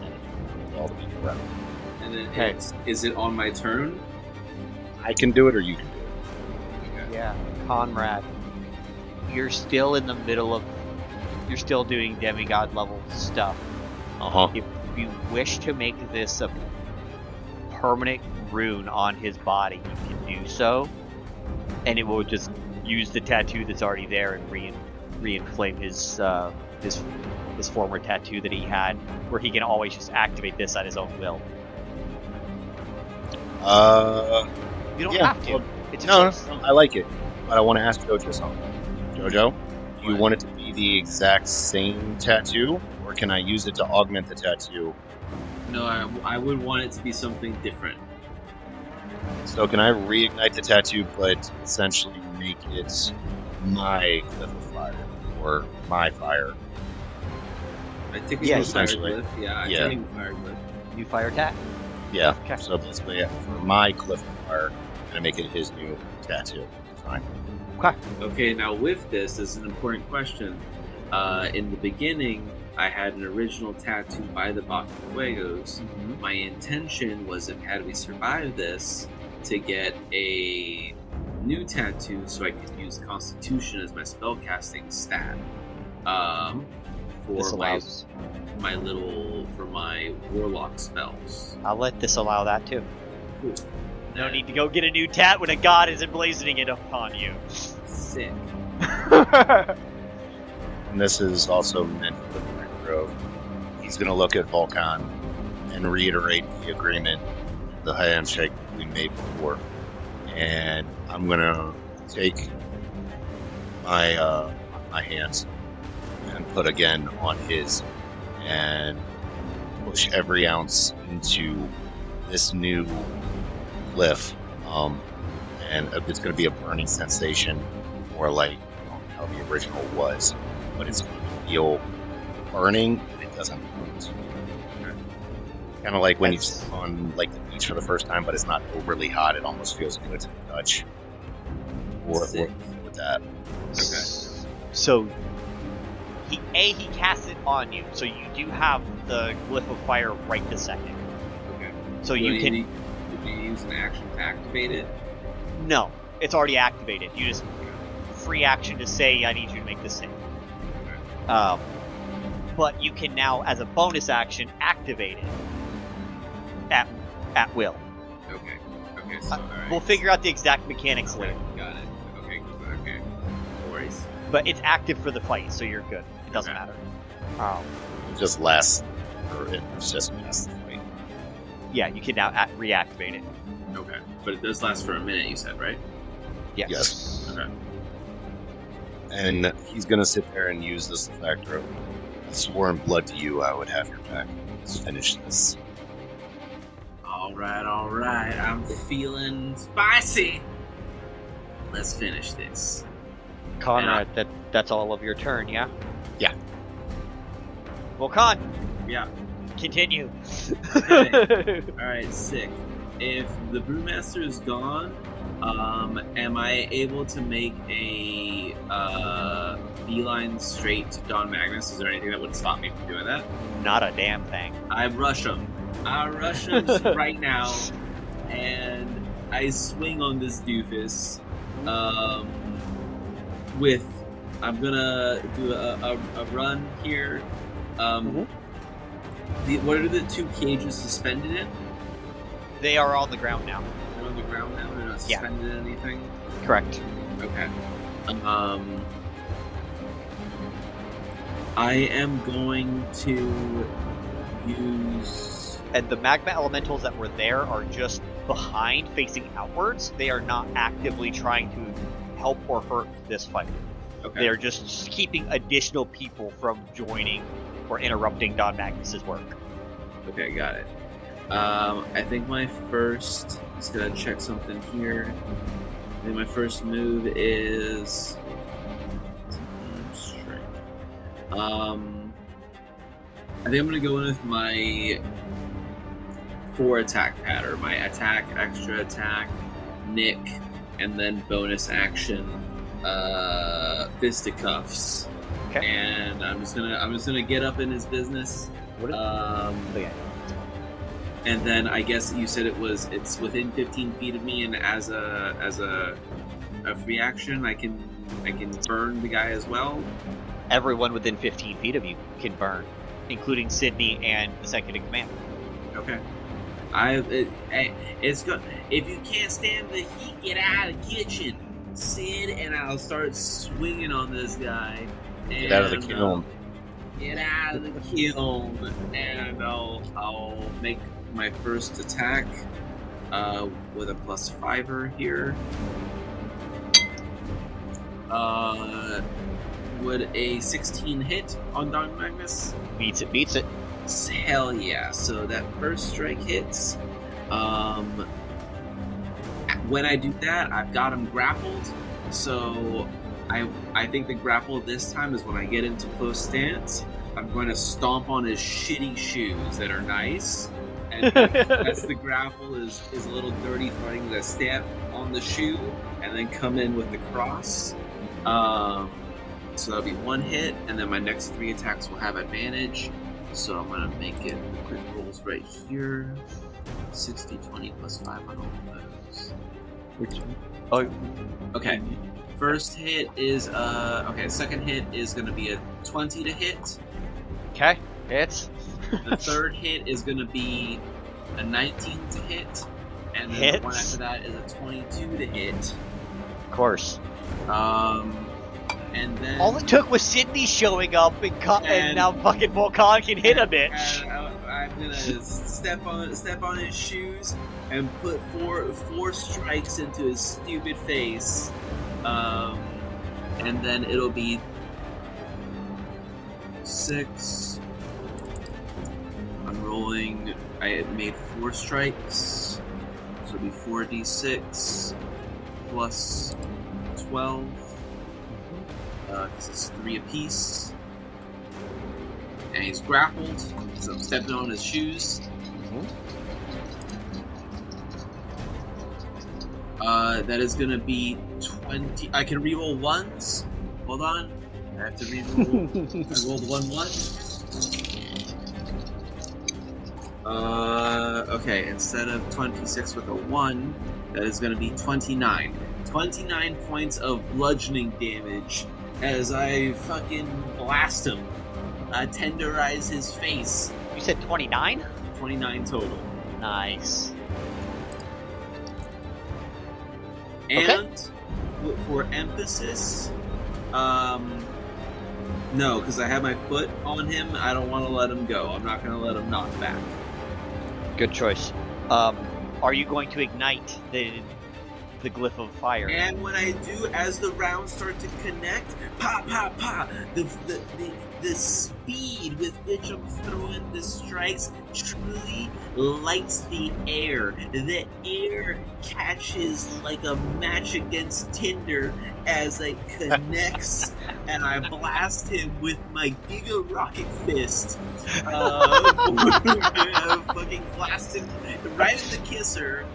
and all the people around. And then, Okay. is it on my turn? I can do it, or you can do it. Yeah, Conrad. You're still in the middle of. You're still doing demigod level stuff. Uh-huh. If you wish to make this a permanent rune on his body, you can do so, and it will just use the tattoo that's already there and re-inflame his former tattoo that he had, where he can always just activate this at his own will. You don't Yeah, have to. well, It's a no, choice. I like it, but I want to ask Jojo something. Jojo, do you What? want it to be the exact same tattoo, or can I use it to augment the tattoo? No, I would want it to be something different. So can I reignite the tattoo, but essentially make it my Cliff of Fire, or my fire? I take Yeah, it to a fire essentially. glyph. Yeah, I Yeah. take it to a fire glyph. New fire tat. Yeah. Okay. So basically, for my cliff fire, I'm gonna make it his new tattoo. Fine. Okay. Okay, now with this is an important question. In the beginning, I had an original tattoo by the Bacafuegos. Mhm. My intention was, if had we survived this, to get a new tattoo so I could use Constitution as my spellcasting stat. This For allows. my warlock spells. I'll let this allow that too. Cool. No need to go get a new tat when a god is emblazoning it upon you. Sick. And this is also meant for the Black Grove. He's gonna look at Vulcan and reiterate the agreement, the handshake we made before. And I'm gonna take my my hands and put again on his and push every ounce into this new cliff. And it's going to be a burning sensation, more like how the original was, but it's going to feel burning and it doesn't hurt. Kind of like when you sit on like the beach for the first time, but it's not overly hot. It almost feels good to the touch. Or Sick. with that. Okay. So he casts it on you, so you do have the glyph of fire right this second. Okay. So Do you I can need to use an action to activate it? no, it's already activated. You just free action to say I need you to make this save. But you can now, as a bonus action, activate it at will. Okay. Okay. So, all right. We'll figure out the exact mechanics Okay, later. got it. Okay. Okay. No worries. But it's active for the fight, so you're good. It doesn't Okay. matter. It just lasts, or it's just past the fight. Yeah, you can now reactivate it. Okay. But it does last for a minute, you said, right? Yes. Yes. Okay. And he's gonna sit there and use this factor of I swore in blood to you I would have your back. Let's finish this. All right. I'm feeling spicy. Let's finish this. Conrad, that's all of your turn, yeah? Yeah. Well, Con, Yeah. continue. Okay. All right. Sick. If the brewmaster is gone, am I able to make a beeline straight to Don Magnus? Is there anything that would stop me from doing that? Not a damn thing. I rush him right now, and I swing on this doofus. I'm gonna do a run here. What are the two cages suspended in? They are on the ground now. They're on the ground now. They're not Yeah. suspended in anything. Correct. Okay. I am going to use. And the magma elementals that were there are just behind, facing outwards. They are not actively trying to help or hurt this fight. Okay. They are just keeping additional people from joining or interrupting Don Magnus's work. Okay, got it. I think my first. Just gonna check something here. I think my first move is. I think I'm gonna go in with my 4 attack pattern. My attack, extra attack, nick, and then bonus action, fisticuffs. Okay. And I'm just gonna get up in his business. What is okay. And then I guess you said it's within 15 feet of me, and as a free action, I can burn the guy as well. Everyone within 15 feet of you can burn, including Sydney and the second in command. Okay. It's good. If you can't stand the heat, get out of the kitchen, Sid, and I'll start swinging on this guy. Get out of the kiln. Get out of the kiln, and I'll make my first attack with a +5 here. Would a 16 hit on Don Magnus? Beats it. Hell yeah. So that first strike hits. When I do that, I've got him grappled. So I think the grapple this time is when I get into close stance. I'm going to stomp on his shitty shoes that are nice. And that's the grapple is a little dirty, throwing the stamp on the shoe, and then come in with the cross. So that'll be 1 hit, and then my next 3 attacks will have advantage. So I'm gonna make it quick rolls right here. 60, 20 plus 5 on all of those. Okay. First hit is second hit is gonna be a 20 to hit. Okay, hits. The third hit is gonna be a 19 to hit. And then the one after that is a 22 to hit. Of course. And then all it took was Sydney showing up and now fucking Vulcan can hit a bitch. I'm gonna step on his shoes and put four strikes into his stupid face. And then it'll be 6. I'm rolling. I made 4 strikes, so it'll be 4d6 plus 12. Because it's 3 apiece. And he's grappled, so I'm stepping on his shoes. That is gonna be 20. I can reroll ones. Hold on. I have to reroll. I rolled 1. Okay, instead of 26 with a 1, that is gonna be 29. 29 points of bludgeoning damage as I fucking blast him. Tenderize his face. You said 29? 29 total. Nice. And for emphasis, no, because I have my foot on him. I don't want to let him go. I'm not going to let him knock back. Good choice. Are you going to ignite the glyph of fire? And when I do, as the rounds start to connect, pop, pop, pop, the speed with which I'm throwing the strikes truly lights the air. The air catches like a match against tinder as it connects, and I blast him with my Giga Rocket Fist. Fucking blast him right at the kisser.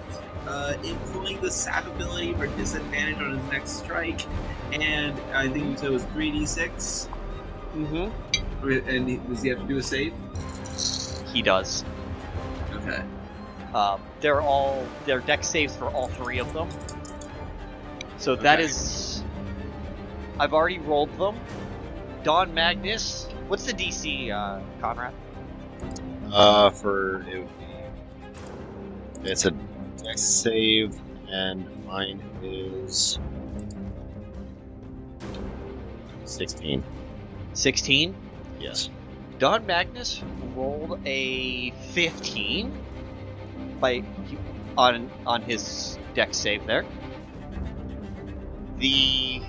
Employing the sap ability for disadvantage on his next strike, and I think you said it was 3d6. Mm-hmm. And does he have to do a save? He does. Okay. They're dex saves for all 3 of them. So that is. I've already rolled them. Don Magnus. What's the DC, Conrad? It's a dex save, and mine is 16. 16? Yes. Don Magnus rolled a 15 on his dex save there. The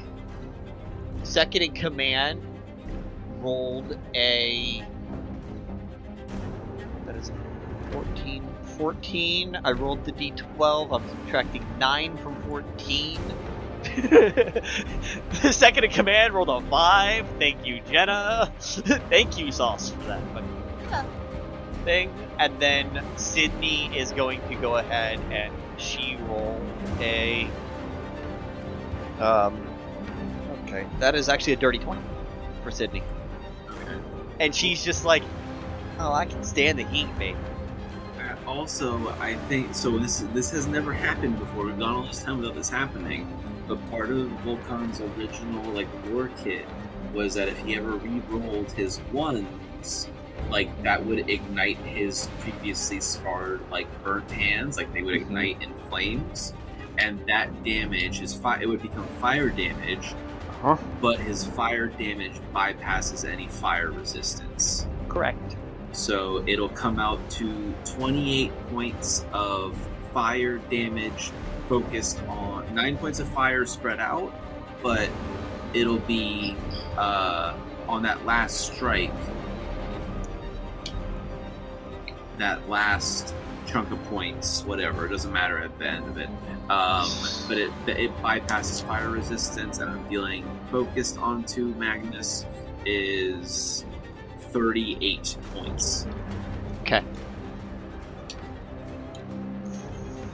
second in command rolled a 14. I rolled the d12. I'm subtracting 9 from 14. The second in command rolled a 5. Thank you, Jenna. Thank you, Sauce, for that thing. And then Sydney is going to go ahead and she rolled a. Okay, that is actually a dirty 20 for Sydney. Okay. And she's just like, oh, I can stand the heat, babe. Also, I think so. This has never happened before. We've gone all this time without this happening. But part of Vulcan's original lore kit was that if he ever re-rolled his ones, that would ignite his previously scarred burnt hands. They would ignite in flames, and that damage it would become fire damage. But his fire damage bypasses any fire resistance. Correct. So it'll come out to 28 points of fire damage focused on 9 points of fire spread out, but it'll be on that last strike, that last chunk of points, whatever, it doesn't matter at the end of it. But it bypasses fire resistance, and I'm feeling focused onto Magnus is 38 points. Okay.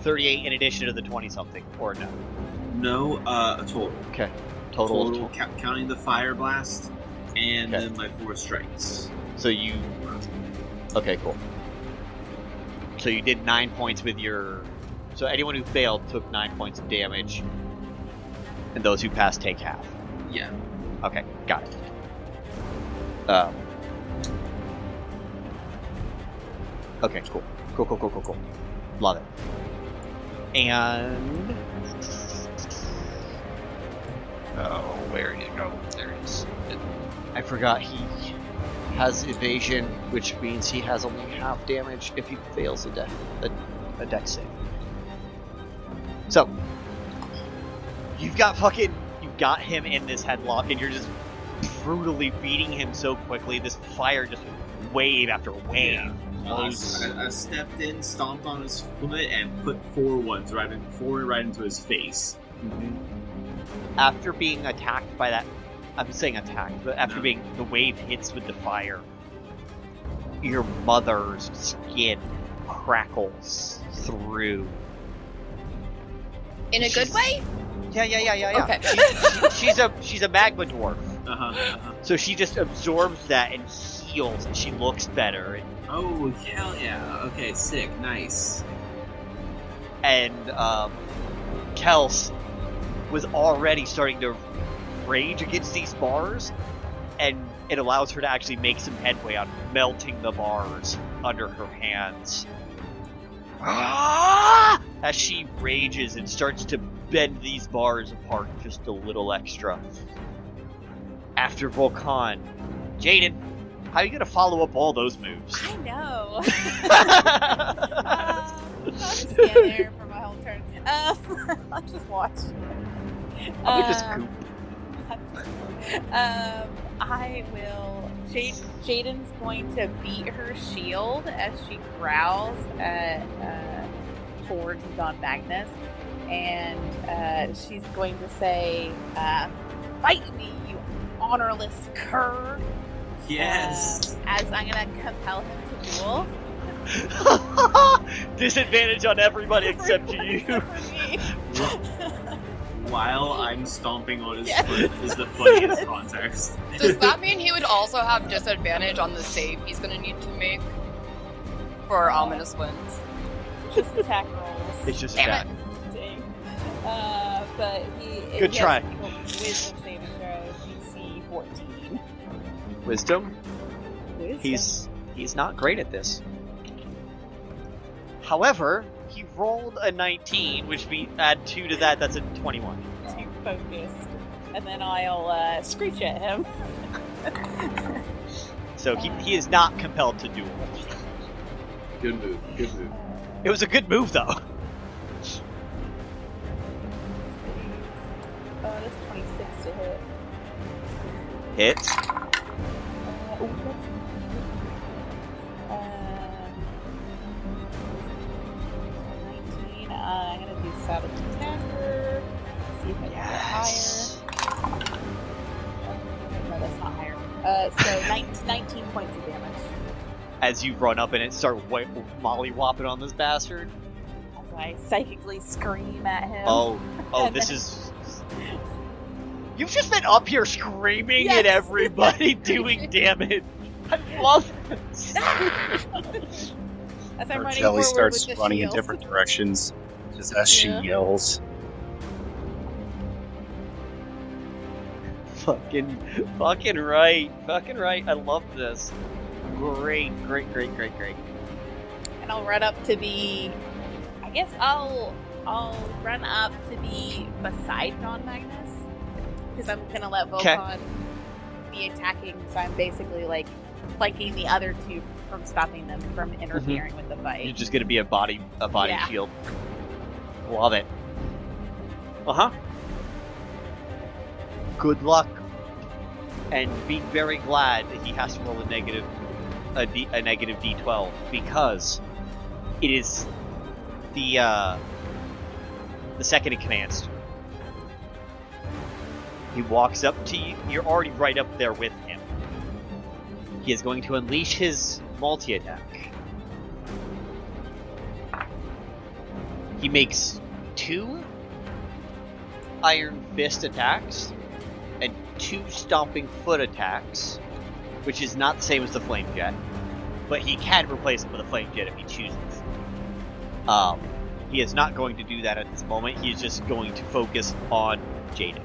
38 in addition to the 20-something, or no? No, a total. Okay. Total is Counting the fire blast, and Okay. then my 4 strikes. So you... Okay, cool. So you did 9 points with your... So anyone who failed took 9 points of damage, and those who passed take half. Yeah. Okay, got it. Okay, cool. Cool. Love it. And... Oh, where did it go? There it is. I forgot he has evasion, which means he has only half damage if he fails a dex save. So, you've got him in this headlock, and you're just brutally beating him so quickly. This fire just wave after wave. Yeah. I stepped in, stomped on his foot, and put 4 right into his face. Mm-hmm. After being attacked by that, I'm saying attacked, but after being the wave hits with the fire, your mother's skin crackles through. In a good way? Yeah. Okay. She's a magma dwarf. Uh-huh. So she just absorbs that and heals, and she looks better. And Oh, hell yeah. Okay, sick. Nice. Kels was already starting to rage against these bars, and it allows her to actually make some headway on melting the bars under her hands. As she rages and starts to bend these bars apart just a little extra. After Vulcan, Jaden, how are you going to follow up all those moves? I know. I'll just stand there for my whole turn. I'll just watch. I'm just goop. I will. Jaden's going to beat her shield as she growls towards Don Magnus, and she's going to say, "Fight me, you honorless cur!" Yes. As I'm going to compel him to duel. Disadvantage on everybody except you. While I'm stomping on his foot is the funniest context. Does that mean he would also have disadvantage on the save he's going to need to make for ominous winds? Just attack rolls. It's just Damn attack. Dang. But he. Good he try. has Wisdom saving throw DC 14. Wisdom? Wisdom. He's not great at this. However, he rolled a 19, which means add 2 to that, that's a 21. Too focused. And then I'll screech at him. So he is not compelled to duel. Good move. It was a good move, though. That's 26 to hit. Hits. Oh, that's 19. I'm gonna do Savage Attacker. See if I can get Yes. higher. No, that's not higher. So 19 points of damage. As you run up and it start molly-whopping on this bastard. As I psychically scream at him. Oh, And this then- is... You've just been up here screaming Yes. at everybody doing damage. I love this. As I'm running Jelly forward starts with the running in shield. different directions, just as she Yeah. yells. Fucking right. I love this. Great. And I'll run up to be. I guess I'll run up to be beside Don Magnus because I'm gonna let Vulcan be attacking. So I'm basically like flanking the other two from stopping them from interfering with the You're fight. just gonna be a body Yeah. shield. Love it. Uh-huh. Good luck. And be very glad that he has to roll a negative D12 because it is the second in command's turn. He walks up to you. You're already right up there with him. He is going to unleash his multi-attack. He makes 2 Iron Fist attacks and 2 Stomping Foot attacks, which is not the same as the Flame Jet, but he can replace it with a Flame Jet if he chooses. He is not going to do that at this moment. He is just going to focus on Jaden.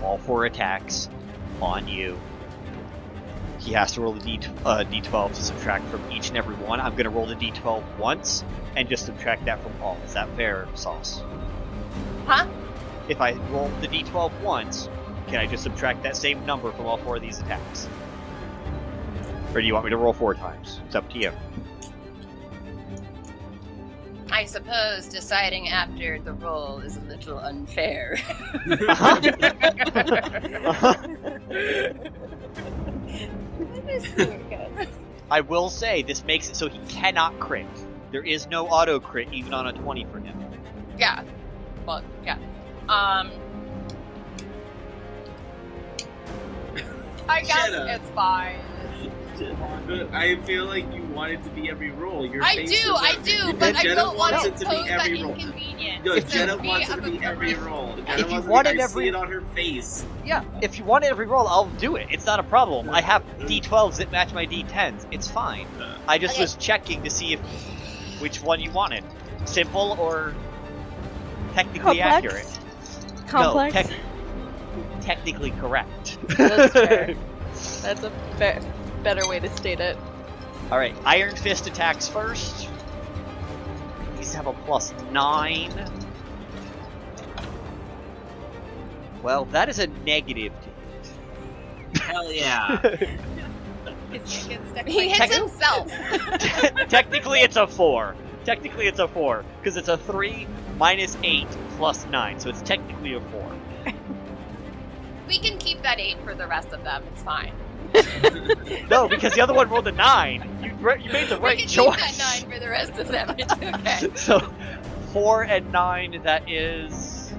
All 4 attacks on you. He has to roll a d12 to subtract from each and every one. I'm going to roll the d12 once and just subtract that from all. Is that fair, Sauce? Huh? If I roll the d12 once, can I just subtract that same number from all 4 of these attacks? Or do you want me to roll 4 times? It's up to you. I suppose deciding after the roll is a little unfair. I will say, this makes it so he cannot crit. There is no auto crit even on a 20 for him. Yeah. But, yeah. I guess Jenna. it's fine. I feel like you want it to be every roll. Your I face do, is I every- do, but I Jenna don't want wants to it to pose be that every roll. inconvenience. No, to Jenna be wants it a to be every roll. Jenna If you wants wanted I every- see it on her face. Yeah, if you want it every roll, I'll do it. It's not a problem. I have d12s that match my d10s. It's fine. I just was checking to see which one you wanted. Simple or technically Complex? accurate? Complex? No, technically correct. That's fair. That's a better way to state it. Alright, Iron Fist attacks first. These have a +9. Well, that is a negative. Hell yeah. He hits himself. Technically, it's a 4. Technically, it's a 4. Because it's a 3 minus 8 plus 9. So it's technically a 4. We can keep that 8 for the rest of them. It's fine. No, because the other one rolled a 9. You made the right we can choice. keep that 9 for the rest of them. It's okay. So, 4 and 9, that is...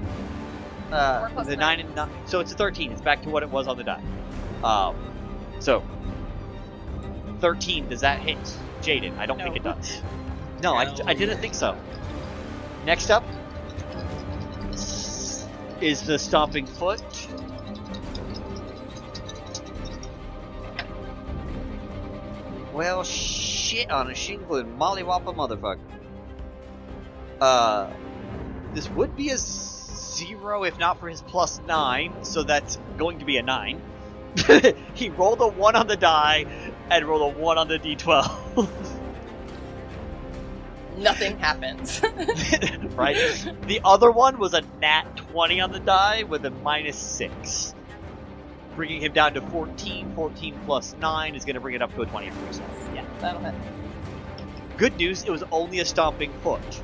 4 plus the 9. 9 and 9. So it's a 13. It's back to what it was on the die. So, 13, does that hit Jaden? I don't think it does. No, I didn't think so. Next up is the Stomping Foot. Well, shit on a shingle and mollywop a motherfucker. This would be a 0 if not for his +9, so that's going to be a 9. He rolled a 1 on the die and rolled a 1 on the d12. Nothing happens. Right? The other one was a nat 20 on the die with a -6. Bringing him down to 14. 14 plus 9 is going to bring it up to a 23. Yeah, that'll hit. Good news, it was only a Stomping Foot,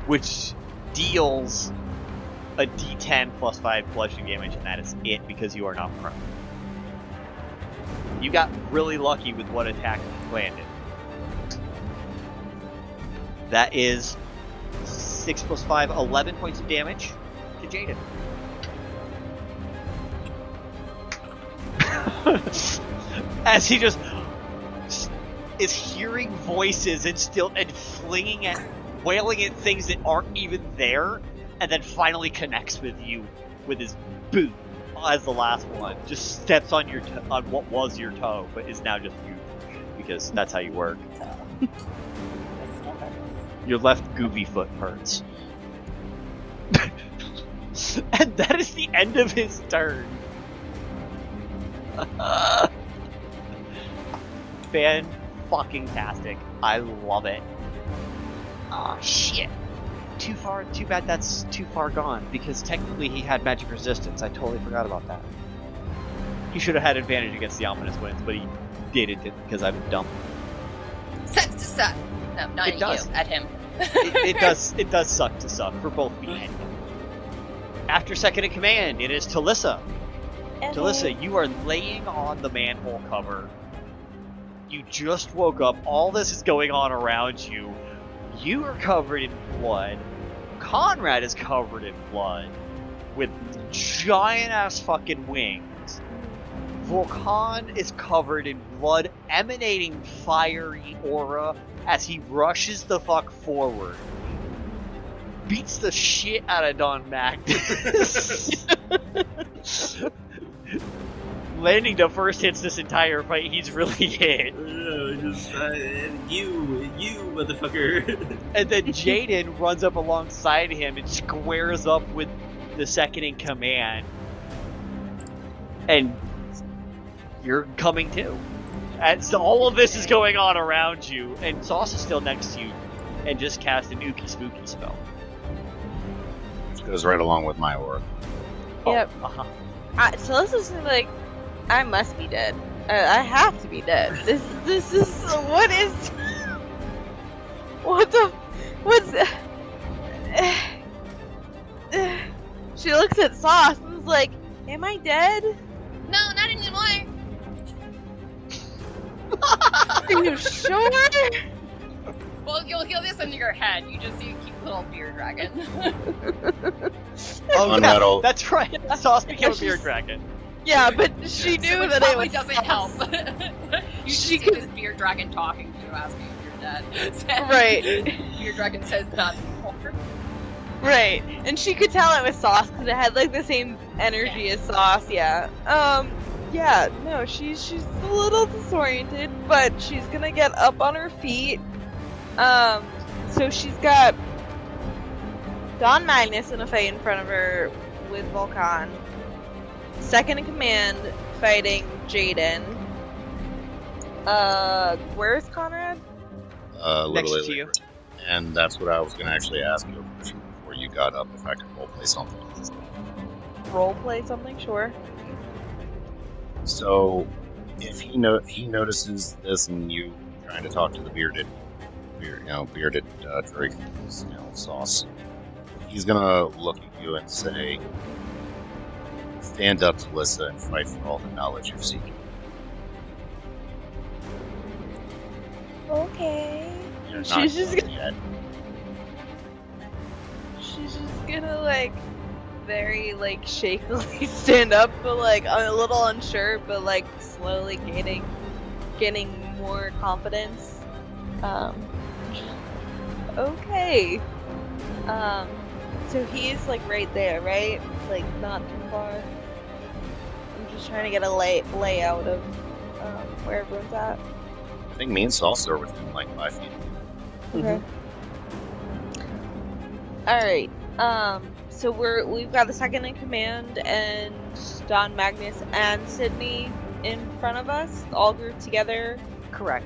which deals a d10 plus 5 bludgeoning damage, and that is it because you are not prone. You got really lucky with what attack landed. That is 6 plus 5, 11 points of damage to Jaden. As he just is hearing voices and flinging at, wailing at things that aren't even there, and then finally connects with you with his boot as the last one. Just steps on your on what was your toe, but is now just you, because that's how you work. Your left goofy foot hurts. And that is the end of his turn. Fan-fucking-tastic. I love it. Ah, shit. Too bad that's too far gone, because technically he had magic resistance. I totally forgot about that. He should have had advantage against the ominous winds, but he didn't because I'm dumb. Sucks to suck. No, not It at does. you, at him. It does suck to suck for both me and him. After second in command, it is Telissa. Telissa, you are laying on the manhole cover. You just woke up. All this is going on around you. You are covered in blood. Conrad is covered in blood with giant ass fucking wings. Vulcan is covered in blood, emanating fiery aura as he rushes the fuck forward. beats the shit out of Don Magnus. Landing the first hits this entire fight, he's really hit. You motherfucker. And then Jaden runs up alongside him and squares up with the second in command. And you're coming too. And so all of this is going on around you, and Sauce is still next to you, and just cast an Ookie Spooky spell. Which goes right along with my aura. Yep. Oh, uh-huh. So this is like, I must be dead. I have to be dead. This is what is? What's? She looks at Sauce and is like, "Am I dead? No, not anymore. Are you sure?" Well, you'll heal this into your head. You just see a cute little beer dragon. Oh, On yeah, metal. that's right. Sauce became a beard dragon. Yeah, but she knew Which that it probably was doesn't Sauce. help. You She see could- this beer dragon talking to you, asking if you're dead. Right. Beer dragon says not anymore. Right, and she could tell it was Sauce because it had like the same energy as Sauce. Yeah. Yeah. No, she's a little disoriented, but she's gonna get up on her feet. So she's got Don Magnus in a fight in front of her with Vulcan. Second in command fighting Jaden. Where's Conrad? Next Literally to you. later. And that's what I was going to actually ask you before you got up, if I could roleplay something. Roleplay something, sure. So, if he notices this and you trying to talk to the bearded Drake, Sauce, he's gonna look at you and say, "Stand up, Telissa, and fight for all the knowledge you're seeking." Okay. You're not She's just done yet. She's just gonna like very like shakily stand up, but like a little unsure, but like slowly gaining more confidence. Okay. So he's like right there, right? Like not too far. I'm just trying to get a layout of where everyone's at. I think me and Sauce are within like 5 feet. Okay. All right. So we've got the second in command and Don Magnus and Sydney in front of us, all grouped together. Correct.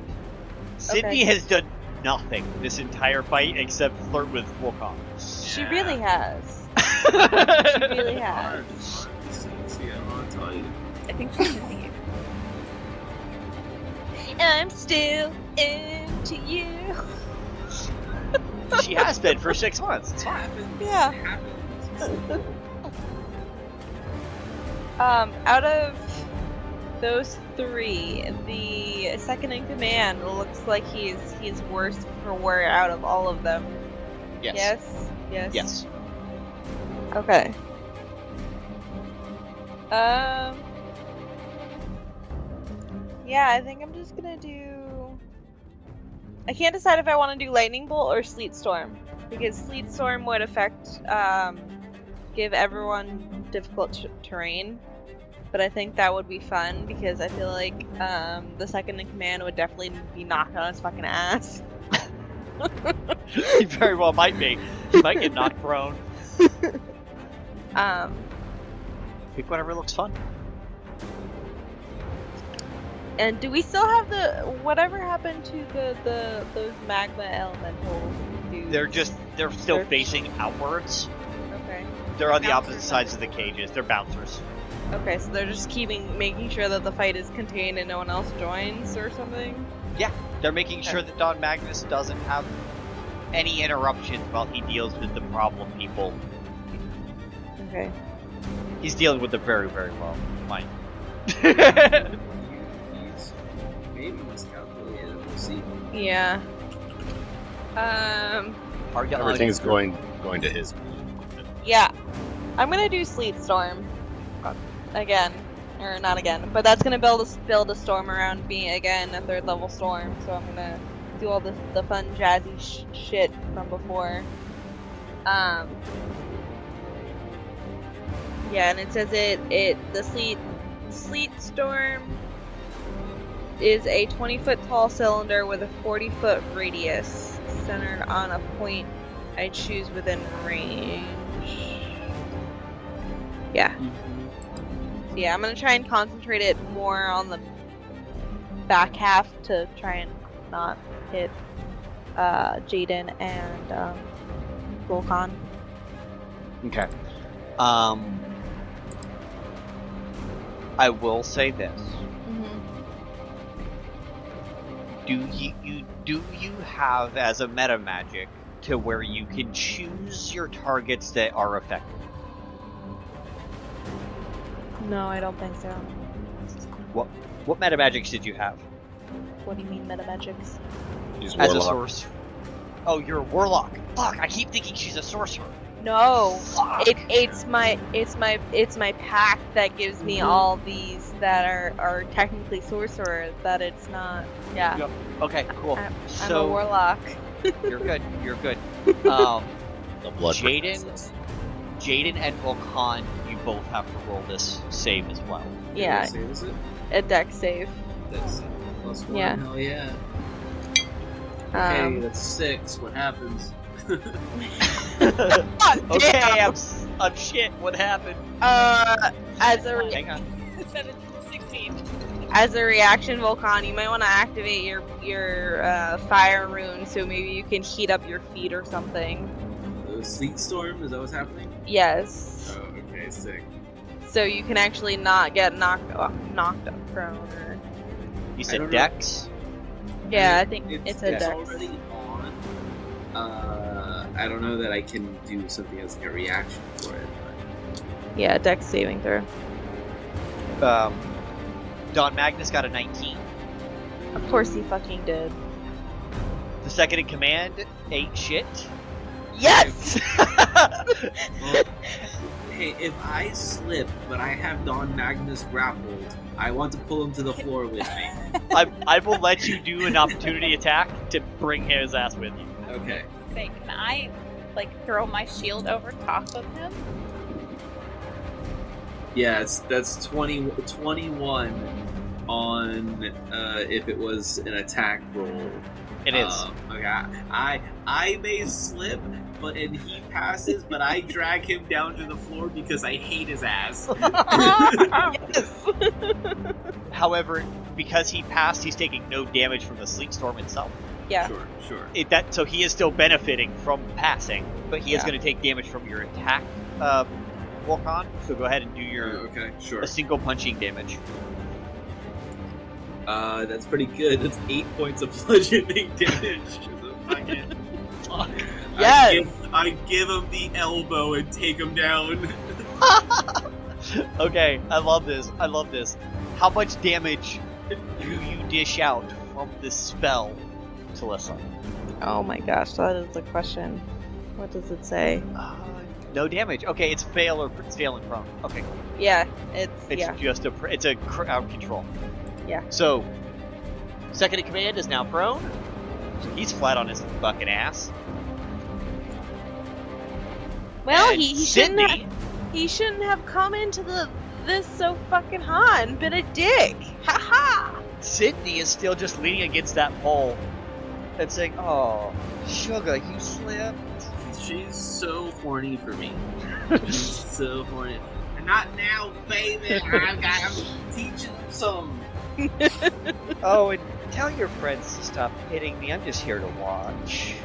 Sydney has done nothing this entire fight except flirt with Vulcan. She really has. She really has. See, I want to tell you. I think she's in the I'm still into you. She has been for 6 months. It's fine. Yeah. Out of those three, the second in command looks like he's worst for wear out of all of them. Yes. Yes. Okay. Yeah, I think I'm just gonna do. I can't decide if I want to do lightning bolt or sleet storm, because sleet storm would affect, give everyone difficult terrain. But I think that would be fun because I feel like the second in command would definitely be knocked on his fucking ass. He very well might be. He might get knocked prone. Pick whatever looks fun. And do we still have the whatever happened to those magma elemental dudes? They're still They're- facing outwards. Okay. They're on the Bouncers. opposite sides of the cages. They're bouncers. Okay, so they're just making sure that the fight is contained and no one else joins or something. They're making sure that Don Magnus doesn't have any interruptions while he deals with the problem people. Okay. He's dealing with them very, very well. Fine. He's maybe miscalculated. We'll see. Yeah. Everything's going to his. Yeah. I'm gonna do sleet storm. Again. Or not again. But that's gonna build a storm around me again, a 3rd level storm. So I'm gonna do all the fun jazzy shit from before. Yeah, and it says the sleet storm is a 20-foot tall cylinder with a 40-foot radius centered on a point I choose within range. Yeah. So yeah, I'm gonna try and concentrate it more on the back half to try and not hit Jaden and Vulcan. Okay. I will say this. Do you have as a meta magic to where you can choose your targets that are effective? No, I don't think so. What meta magics did you have? What do you mean meta magics? He's As a warlock. source. Oh, you're a warlock. Fuck! I keep thinking she's a sorcerer. No, Fuck. it's my pack that gives me all these that are technically sorcerers. That it's not. Yeah. Yep. Okay, cool. I'm So a warlock. you're good. You're good. The blood Jaden and Vulcan, you both have to roll this save as well. Yeah, What is it? a deck save. That's +1. Yeah. Hell yeah. Okay, Um, that's 6. What happens? Okay, I'm shit. What happened? As a Hang on. 16. as a reaction, Vulcan, you might want to activate your fire rune, so maybe you can heat up your feet or something. The sleet storm? Is that what's happening? Yes. Oh, okay, sick. So you can actually not get knocked up prone. Or... You I said don't know. Dex? Yeah, I think it's a it's dex. already on. I don't know that I can do something as like a reaction for it. Yeah, dex saving throw. Don Magnus got a 19. Of course he fucking did. The second in command ate shit. Yes! Well, hey, if I slip, but I have Don Magnus grappled, I want to pull him to the floor with me. I will let you do an opportunity attack to bring his ass with you. Okay. Say, can I throw my shield over top of him? Yeah, that's 21 on if it was an attack roll. It is. Okay, I may slip, and he passes, but I drag him down to the floor because I hate his ass. Yes! However, because he passed, he's taking no damage from the sleet storm itself. Yeah. Sure. So he is still benefiting from passing, but he is Yeah. going to take damage from your attack, Vulcan. So go ahead and do your Okay, sure. a single punching damage. That's pretty good. That's 8 points of bludgeoning damage. So fucking fuck. Yes! I give him the elbow and take him down. Okay, I love this. How much damage do you dish out from this spell, Telissa? Oh my gosh, that is the question. What does it say? No damage. Okay, it's fail and prone. Okay, Yeah, it's yeah. just it's a crowd control. Yeah. So, second in command is now prone. So he's flat on his fucking ass. Well, And he Sydney, shouldn't have come into this so fucking hot and been a dick. Ha ha! Sydney is still just leaning against that pole and saying, "Oh, sugar, you slipped." She's so horny for me. She's so horny. Not now, baby. I'm teaching some. Oh, and tell your friends to stop hitting me. I'm just here to watch.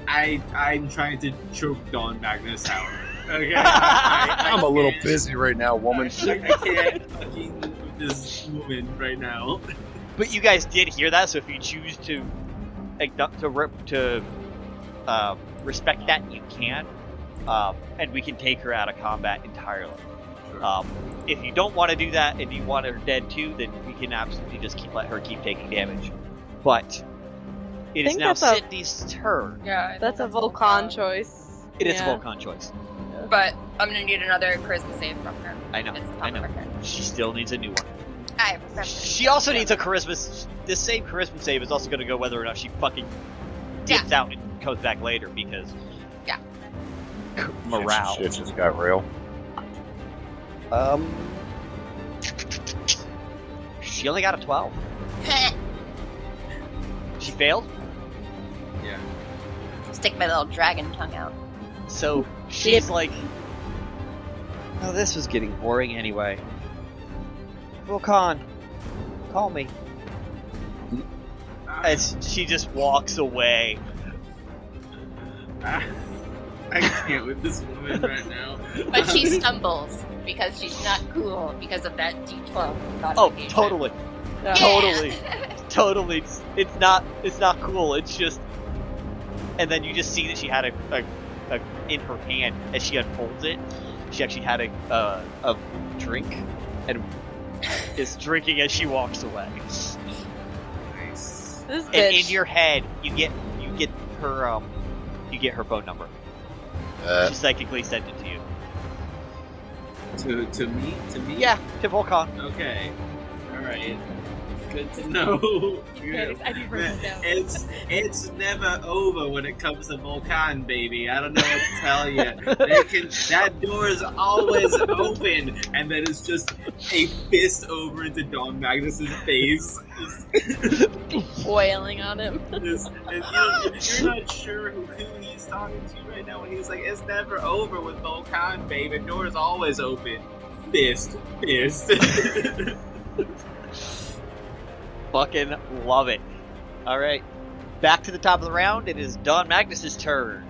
I'm trying to choke Don Magnus out. Okay. I'm a little can't- busy right now, woman. I can't fucking with this woman right now. But you guys did hear that, so if you choose to respect that, you can, and we can take her out of combat entirely. Sure. If you don't want to do that, and you want her dead too, then we can absolutely just let her keep taking damage. But it is think now that's a- Sydney's turn. Yeah, I think That's a Vulcan choice. It is Yeah. a Vulcan choice. But I'm gonna need another charisma save from her. I know. It's the top I know. of her turn. She still needs a new one. I remember. She also needs a charisma. This same charisma save is also going to go whether or not she fucking dips out and comes back later because Yeah. morale. Shit just got real. She only got a 12. She failed, Yeah. Stick my little dragon tongue out. so she's like, "Oh, this was getting boring anyway. Vulcan, call me." And she just walks away. I can't with this woman right now. But she stumbles because she's not cool because of that D12 Oh, modification. totally, Yeah. totally. It's not cool. It's just, and then you just see that she had a in her hand as she unfolds it. She actually had a drink and is drinking as she walks away. Nice. This And bitch. in your head, you get her phone number. She psychically sent it to you. To me? To me? Yeah, to Vulcan. Okay. Alright. Good to know. I do write it down. It's never over when it comes to Vulcan, baby. I don't know what to tell you. That door is always open, and then it's just a fist over into Don Magnus's face. Wailing on him. And you're not sure who he's talking to right now when he's like, "It's never over with Vulcan, baby. The door is always open." Fist. Fucking love it. Alright. Back to the top of the round. It is Don Magnus' turn.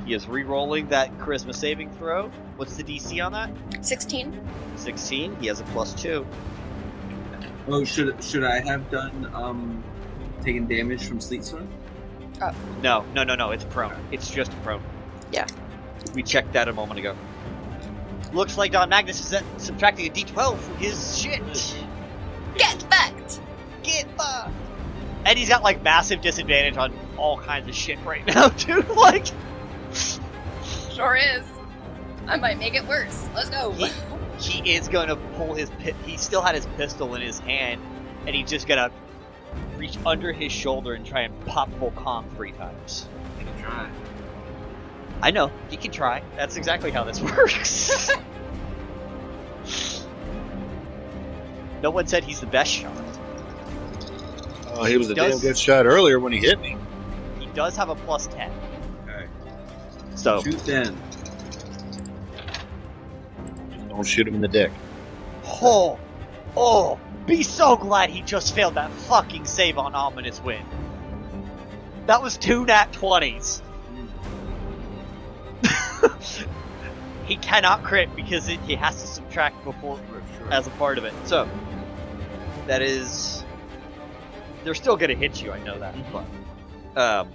He is re-rolling that charisma saving throw. What's the DC on that? 16. 16. He has a +2. Oh, should I have done taking damage from Sleet Storm? No. It's prone. It's just prone. Yeah. We checked that a moment ago. Looks like Don Magnus is subtracting a D12 from his shit. Get fucked! Get fucked! And he's got like massive disadvantage on all kinds of shit right now, too. Like, Sure is. I might make it worse. Let's go. he is gonna pull his he still had his pistol in his hand, and he's just gonna reach under his shoulder and try and pop Vulcan 3 times. I can try. I know, you can try. That's exactly how this works. No one said he's the best shot. Oh, he was a Does- damn good shot earlier when he hit me. He does have a +10. Okay. So, Shoot then. Don't shoot him in the dick. oh, be so glad he just failed that fucking save on Ominous Wind. That was 2 nat 20s. He cannot crit because he has to subtract before as a part of it. So that is, they're still gonna hit you. I know that, but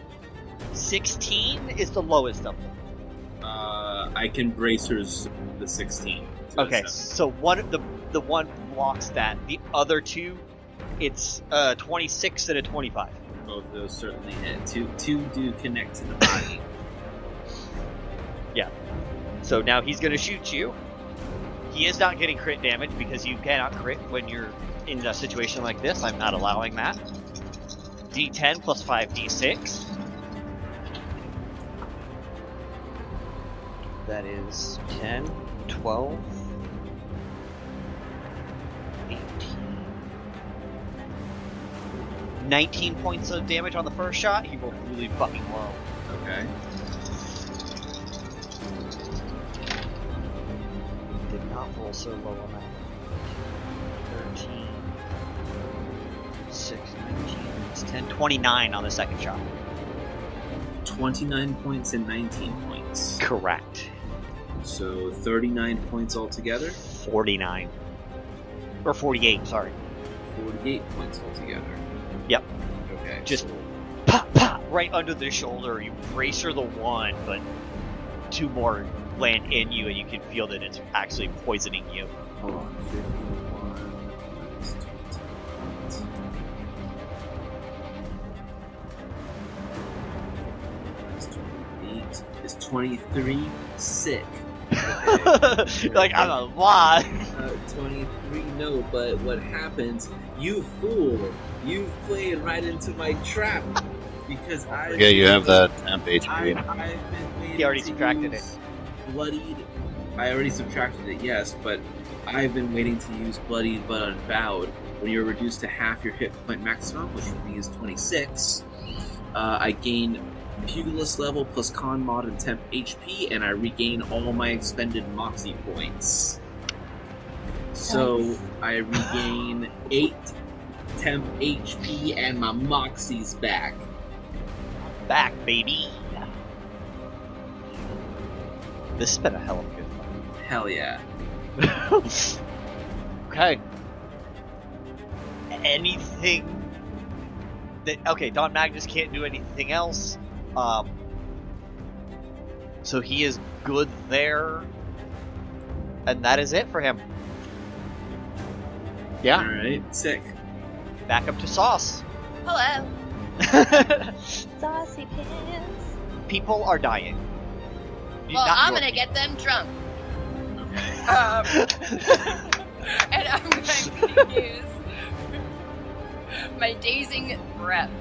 16 is the lowest of them. I can bracers the 16. to a Okay, 7. so the one blocks that. The other two, it's 26 and a 25. Both of those certainly hit. Two do connect to the body. So now he's gonna shoot you. He is not getting crit damage because you cannot crit when you're in a situation like this. I'm not allowing that. D10 plus 5d6. That is 10, 12, 18. 19 points of damage on the first shot. He rolled really fucking low. Okay. Did not roll so low on that. 13, 6, 19, it's 10, 29 on the second shot. 29 points and 19 points. Correct. So 39 points altogether. 49. Or 48, sorry. 48 points altogether. Yep. Okay. Just pop, pop, right under the shoulder. You bracer the one, but 2 more land in you, and you can feel that it's actually poisoning you. Hold on. 51 minus 28 is 23. Sick. Okay. Like, I'm a lot. 23 No, but what happens, you fool, you've played right into my trap. Because I you have that temp HP. I've been waiting He already to subtracted use Bloodied. I already subtracted it, yes, but I've been waiting to use Bloodied but Unbowed. When you're reduced to half your hit point maximum, which for me is 26, I gain Pugilist level plus Con Mod and Temp HP, and I regain all my expended Moxie points. So Nice. I regain 8 Temp HP, and my Moxie's back. Back, baby. This has been a hell of a good Hell yeah. fight. Okay. Anything that Don Magnus can't do anything else. So he is good there. And that is it for him. Yeah. Alright, sick. Back up to Sauce. Hello. Saucy pants. People are dying. Well, Not I'm your gonna people. get them drunk. And I'm going to use my dazing breath.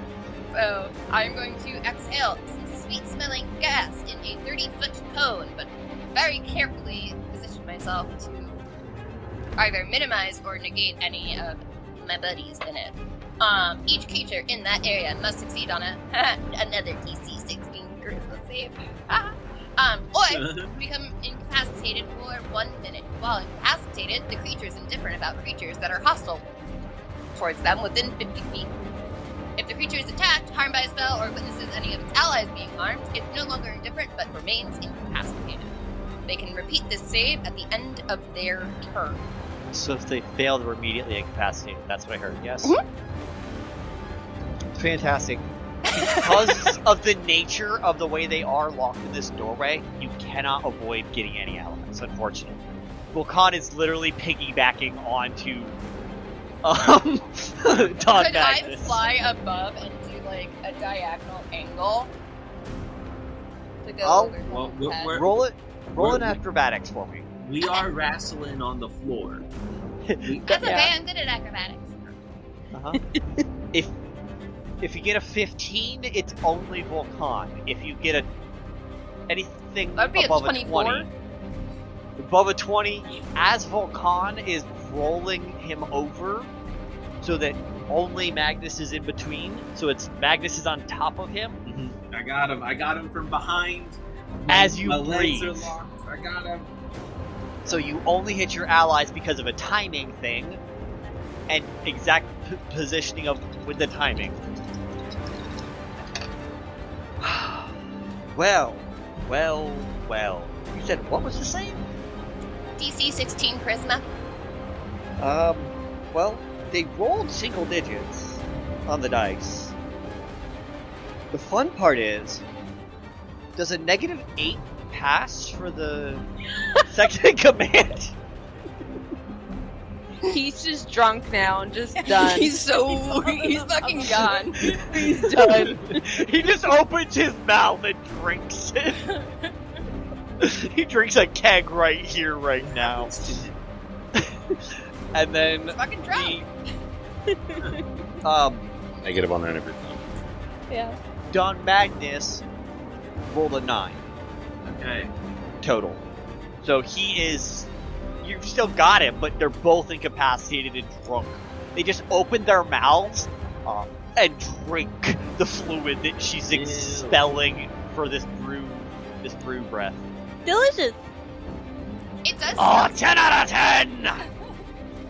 So I'm going to exhale some sweet-smelling gas in a 30-foot cone, but very carefully position myself to either minimize or negate any of my buddies in it. Each creature in that area must succeed on another DC 16 charisma save. Or become incapacitated for 1 minute. While incapacitated, the creature is indifferent about creatures that are hostile towards them within 50 feet. If the creature is attacked, harmed by a spell, or witnesses any of its allies being harmed, it's no longer indifferent but remains incapacitated. They can repeat this save at the end of their turn. So if they fail, they're immediately incapacitated. That's what I heard, yes? Mm-hmm. Fantastic. Because of the nature of the way they are locked in this doorway, you cannot avoid getting any allies, unfortunately. Vulcan is literally piggybacking onto Don Could I Magnus. fly above and do like a diagonal angle to go Oh, over well, someone's head? Roll an We're- acrobatics for me. We are wrestling on the floor. That's okay, I'm good at acrobatics. Uh-huh. If you get a 15, it's only Vulcan. If you get anything That'd be a above 24. 20, above a 20, as Vulcan is rolling him over, so that only Magnus is in between. So it's Magnus is on top of him. I got him from behind. As you my legs breathe. are locked. I got him. So you only hit your allies because of a timing thing, and exact positioning of with the timing. Well. You said what was the same? DC 16 charisma. Well, they rolled single digits on the dice. The fun part is, does a -8 pass for the second in command? He's just drunk now and just done. He's fucking gone. He's done. He just opens his mouth and drinks it. He drinks a keg right here, right now. And then Fucking drunk. Negative on that every time. Yeah. Don Magnus rolled a 9 Okay. total. So he is. You've still got him, but they're both incapacitated and drunk. They just open their mouths and drink the fluid that she's Ew. expelling for this brew breath. Delicious. It does Oh, sound 10 out of 10!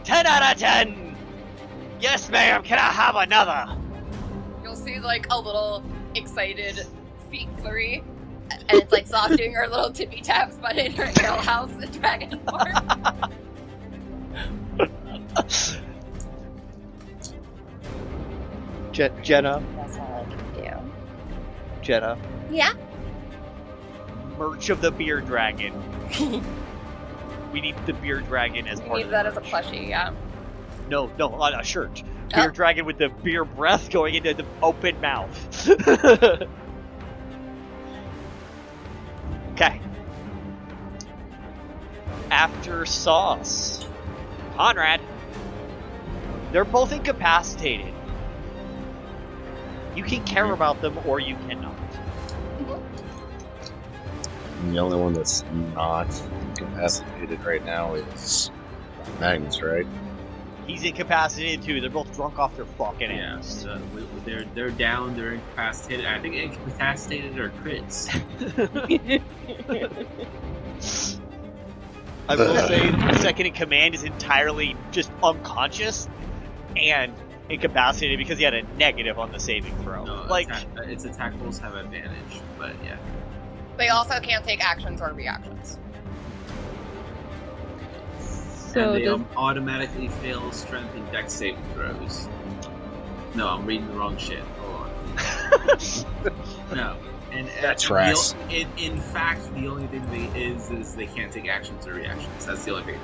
10 out of 10! Yes, ma'am, can I have another? You'll see like a little excited feet flurry. and it's like Sauce doing her little tippy taps, but in her ale house in Dragon Form. Jenna, That's all I can do. Jenna, Yeah? merch of the beer dragon. We need the beer dragon as You part need of that the as a merch. plushie, yeah. No, on a shirt. Beer Oh. dragon with the beer breath going into the open mouth. Okay. After Sauce, Conrad. They're both incapacitated. You can care about them or you cannot. And the only one that's not incapacitated right now is Magnus, right? He's incapacitated too. They're both drunk off their fucking Yeah, ass. so they're down. They're incapacitated. I think incapacitated are crits. I will say the second in command is entirely just unconscious and incapacitated because he had a negative on the saving throw. No, its attack rolls have advantage, but yeah. They also can't take actions or reactions. So and they does automatically fail strength and dex saving throws. No, I'm reading the wrong shit. Hold on. No. And That's right. In fact, the only thing is they can't take actions or reactions. That's the only thing.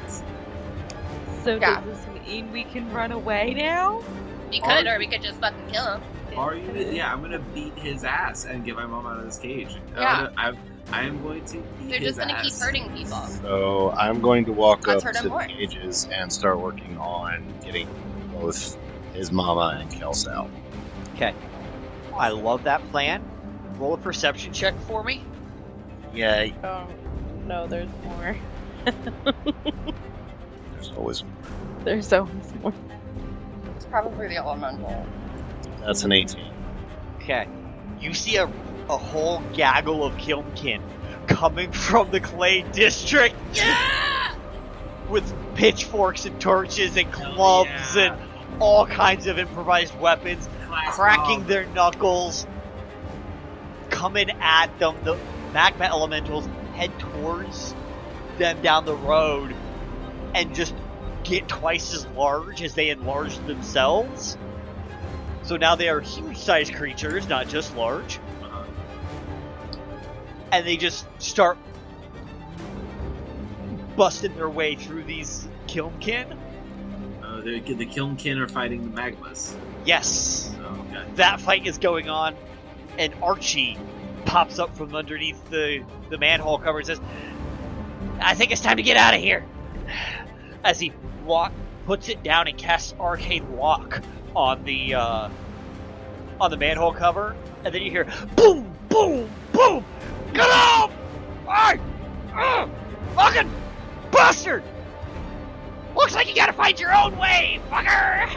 Yeah. does this mean we can run away now? We could, or we could just fucking kill him. Are you? Yeah, I'm gonna beat his ass and get my mom out of this cage. Yeah. I am going to beat They're his just gonna ass. keep hurting people. So I'm going to walk Let's up hurt to him the more. cages and start working on getting both his mama and Kels out. Okay. I love that plan. Roll a perception check for me. Yay. Oh, no, there's more. There's always There's always more. It's probably the elemental. That's an 18. Okay. You see a whole gaggle of Kilmkin coming from the Clay District. Yeah! With pitchforks and torches and clubs yeah. and all kinds of improvised weapons, Class cracking bomb. their knuckles, coming at them. The magma elementals head towards them down the road and just get twice as large as they enlarged themselves. So now they are huge-sized creatures, not just large. And they just start busting their way through these Kilmkin. The Kilmkin are fighting the Magmas. Yes, Oh, okay. that fight is going on, and Archie pops up from underneath the manhole cover and says, "I think it's time to get out of here." As he puts it down and casts Arcane Lock on the manhole cover, and then you hear boom, boom, boom. Get up! Hey! Fucking bastard! Looks like you gotta find your own way, fucker!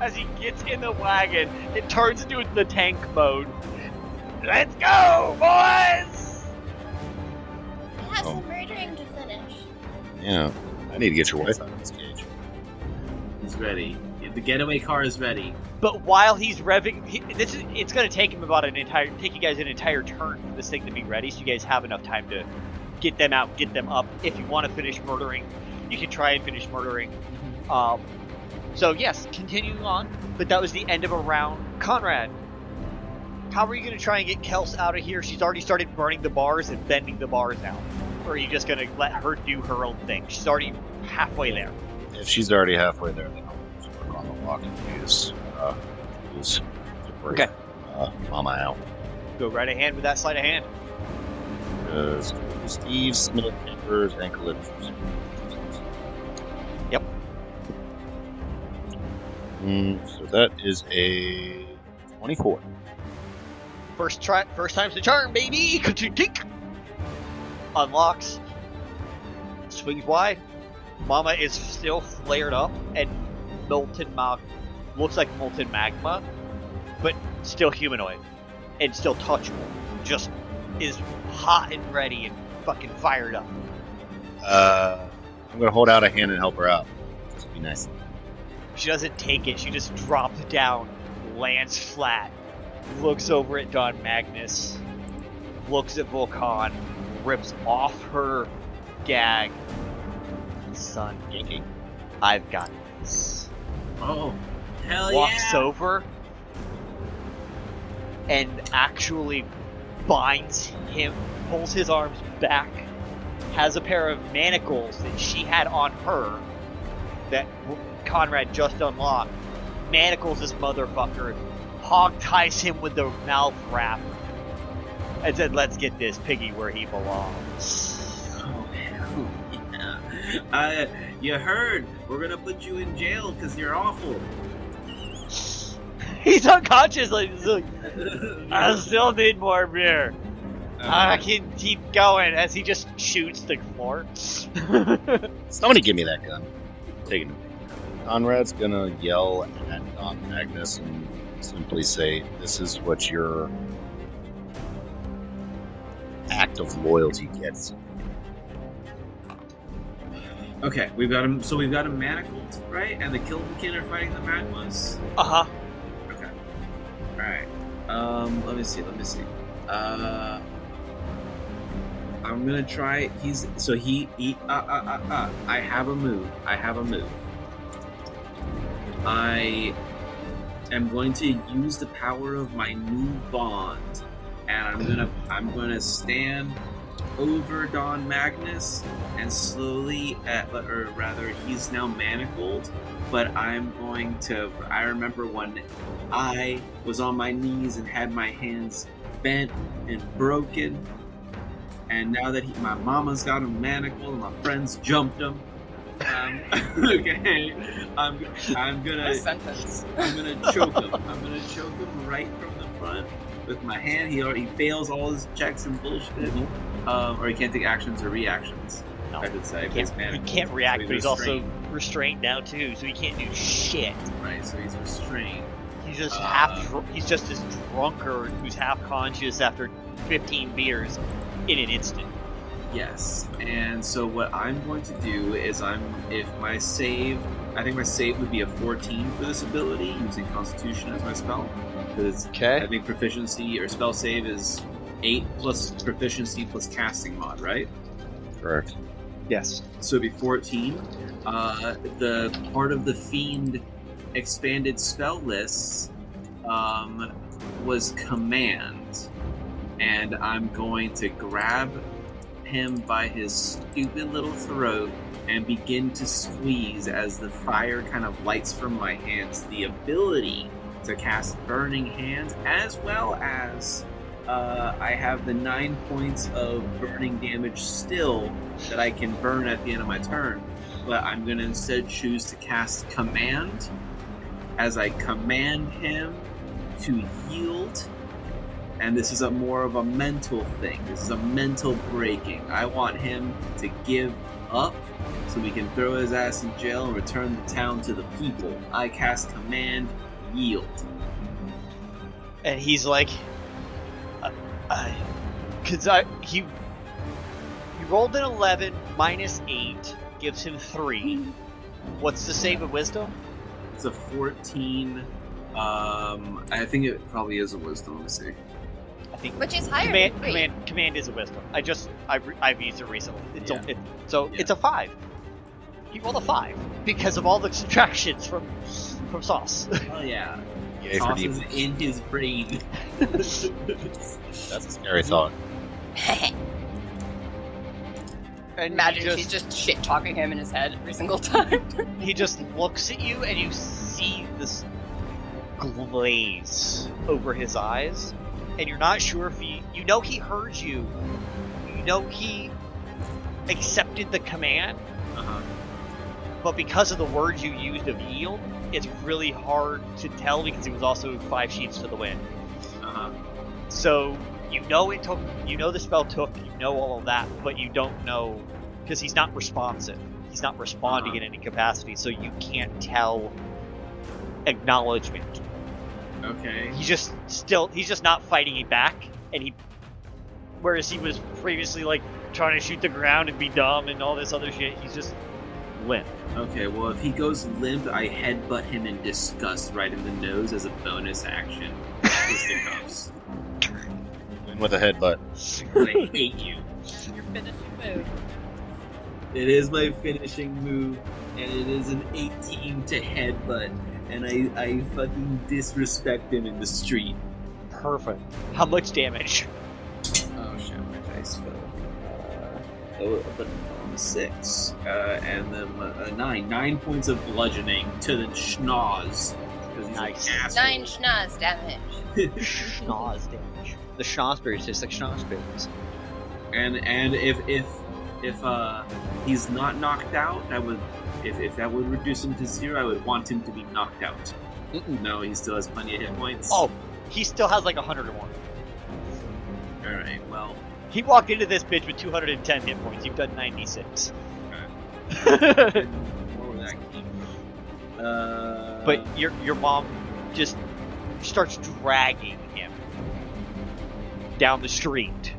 As he gets in the wagon, it turns into the tank mode. Let's go, boys! I have some murdering to finish. Yeah. I need to get your wife out of this cage. He's ready. The getaway car is ready. But while he's revving, it's going to take him take you guys an entire turn for this thing to be ready, so you guys have enough time to get them out, get them up. If you want to finish murdering, you can try and finish murdering. So yes, continuing on. But that was the end of a round. Conrad, how are you going to try and get Kels out of here? She's already started burning the bars and bending the bars out. Or are you just going to let her do her own thing? She's already halfway there. If she's already halfway there, then I'll just work on the walk and use to bring Okay. mama out. Go right ahead with that sleight of hand. Steve's middle fingers, ankle lips. Yep. So that is a 24. First time's the charm, baby! Ka-ching-tink! Unlocks. Swings wide. Mama is still flared up and looks like molten magma, but still humanoid and still touchable. Just is hot and ready and fucking fired up. I'm gonna hold out a hand and help her out. Just be nice. She doesn't take it. She just drops down, lands flat, looks over at Don Magnus, looks at Vulcan, rips off her gag. Son, yanking. I've got this. Oh, hell Walks yeah! over and actually binds him, pulls his arms back, has a pair of manacles that she had on her that Conrad just unlocked. Manacles this motherfucker, hog ties him with the mouth wrap, and said, "Let's get this piggy where he belongs." Oh, hell yeah. You heard. We're gonna put you in jail because you're awful. He's unconscious. He's like, I still need more beer. I can keep going as he just shoots the floor. Somebody give me that gun. Taking it. Conrad's gonna yell at Don Magnus and simply say, "This is what your act of loyalty gets." Okay, we've got him. So we've got him manacled, right? And the Kilkenkin are fighting the Magmas. Uh-huh. Okay. All right. Let me see. I'm gonna try. I have a move. I am going to use the power of my new bond, and I'm gonna stand over Don Magnus and slowly, or rather, he's now manacled. But I'm going to. I remember when I was on my knees and had my hands bent and broken. And now that my mama's got him manacled and my friends jumped him, okay, I'm gonna choke him. I'm gonna choke him right from the front with my hand. He fails all his checks and bullshit, or he can't take actions or reactions. No, I should say. he can't react, but he's also restrained now too, so he can't do shit. Right, so he's restrained. He's just he's just this drunkard who's half conscious after 15 beers. In an instant. Yes, and so what I'm going to do is I think my save would be a 14 for this ability, using Constitution as my spell. Because I think proficiency or spell save is 8 plus proficiency plus casting mod, right? Correct. Yes. So it'd be 14. The part of the Fiend expanded spell list was Command. And I'm going to grab him by his stupid little throat and begin to squeeze as the fire kind of lights from my hands. The ability to cast Burning Hands, as well as I have the 9 points of burning damage still that I can burn at the end of my turn. But I'm going to instead choose to cast Command as I command him to yield. And this is more of a mental thing. This is a mental breaking. I want him to give up so we can throw his ass in jail and return the town to the people. I cast Command, Yield. And he's like, he rolled an 11 minus 8, gives him 3. What's the save of wisdom? It's a 14. I think it probably is a wisdom. Let me see. Which is higher. Command is a wisdom. I've used it recently. Yeah. It's a 5. He rolled a 5 because of all the subtractions from Sauce. Oh yeah. Yay Sauce for is in his brain. That's a scary thought. And Imagine she's just shit talking him in his head every single time. He just looks at you, and you see this glaze over his eyes, and you're not sure if he heard you. You know he accepted the command, but because of the words you used of yield, it's really hard to tell because it was also 5 sheets to the wind. So you know the spell took, you know all of that, but you don't know because he's not responsive. He's not responding in any capacity, so you can't tell acknowledgement. Okay. He's just not fighting it back, and whereas he was previously like trying to shoot the ground and be dumb and all this other shit, he's just limp. Okay, well if he goes limp, I headbutt him in disgust right in the nose as a bonus action. Fisticuffs. Win with a headbutt. I hate you. Your finishing move. It is my finishing move, and it is an 18 to headbutt, and I fucking disrespect him in the street. Perfect. How much damage? Oh shit, my dice fell. But 6, and then 9. 9 points of bludgeoning to the schnoz. Nice. 9 schnoz damage. Schnoz damage. The schnozberries taste like schnozberries. And if he's not knocked out, I would if that would reduce him to 0, I would want him to be knocked out. No, he still has plenty of hit points. Oh, he still has like 100 or more. Alright, well... He walked into this bitch with 210 hit points. You've done 96. More where that came from. But your mom just starts dragging him down the street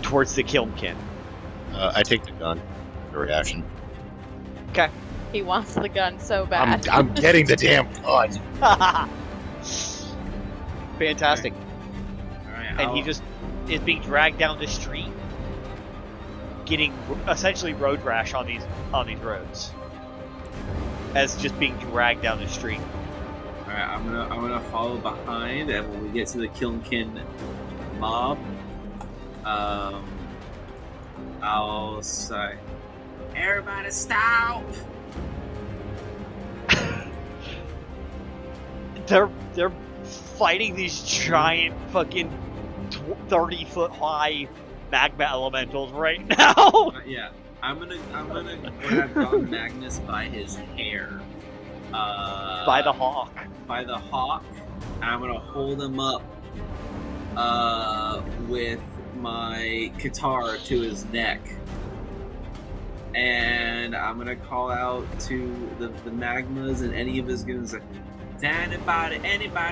towards the Kilmkin. I take the gun. The reaction. Okay. He wants the gun so bad. I'm getting the damn gun. Fantastic. Alright, And he just is being dragged down the street, getting essentially road rash on these roads, as just being dragged down the street. Alright, I'm gonna follow behind, and when we get to the Kilmkin mob, I'll say, "Everybody stop!" They're fighting these giant fucking 30-foot high magma elementals right now. Yeah, I'm gonna grab Don Magnus by his hair. By the hawk. By the hawk, and I'm gonna hold him up with my guitar to his neck. And I'm gonna call out to the magmas and any of his goons like, anybody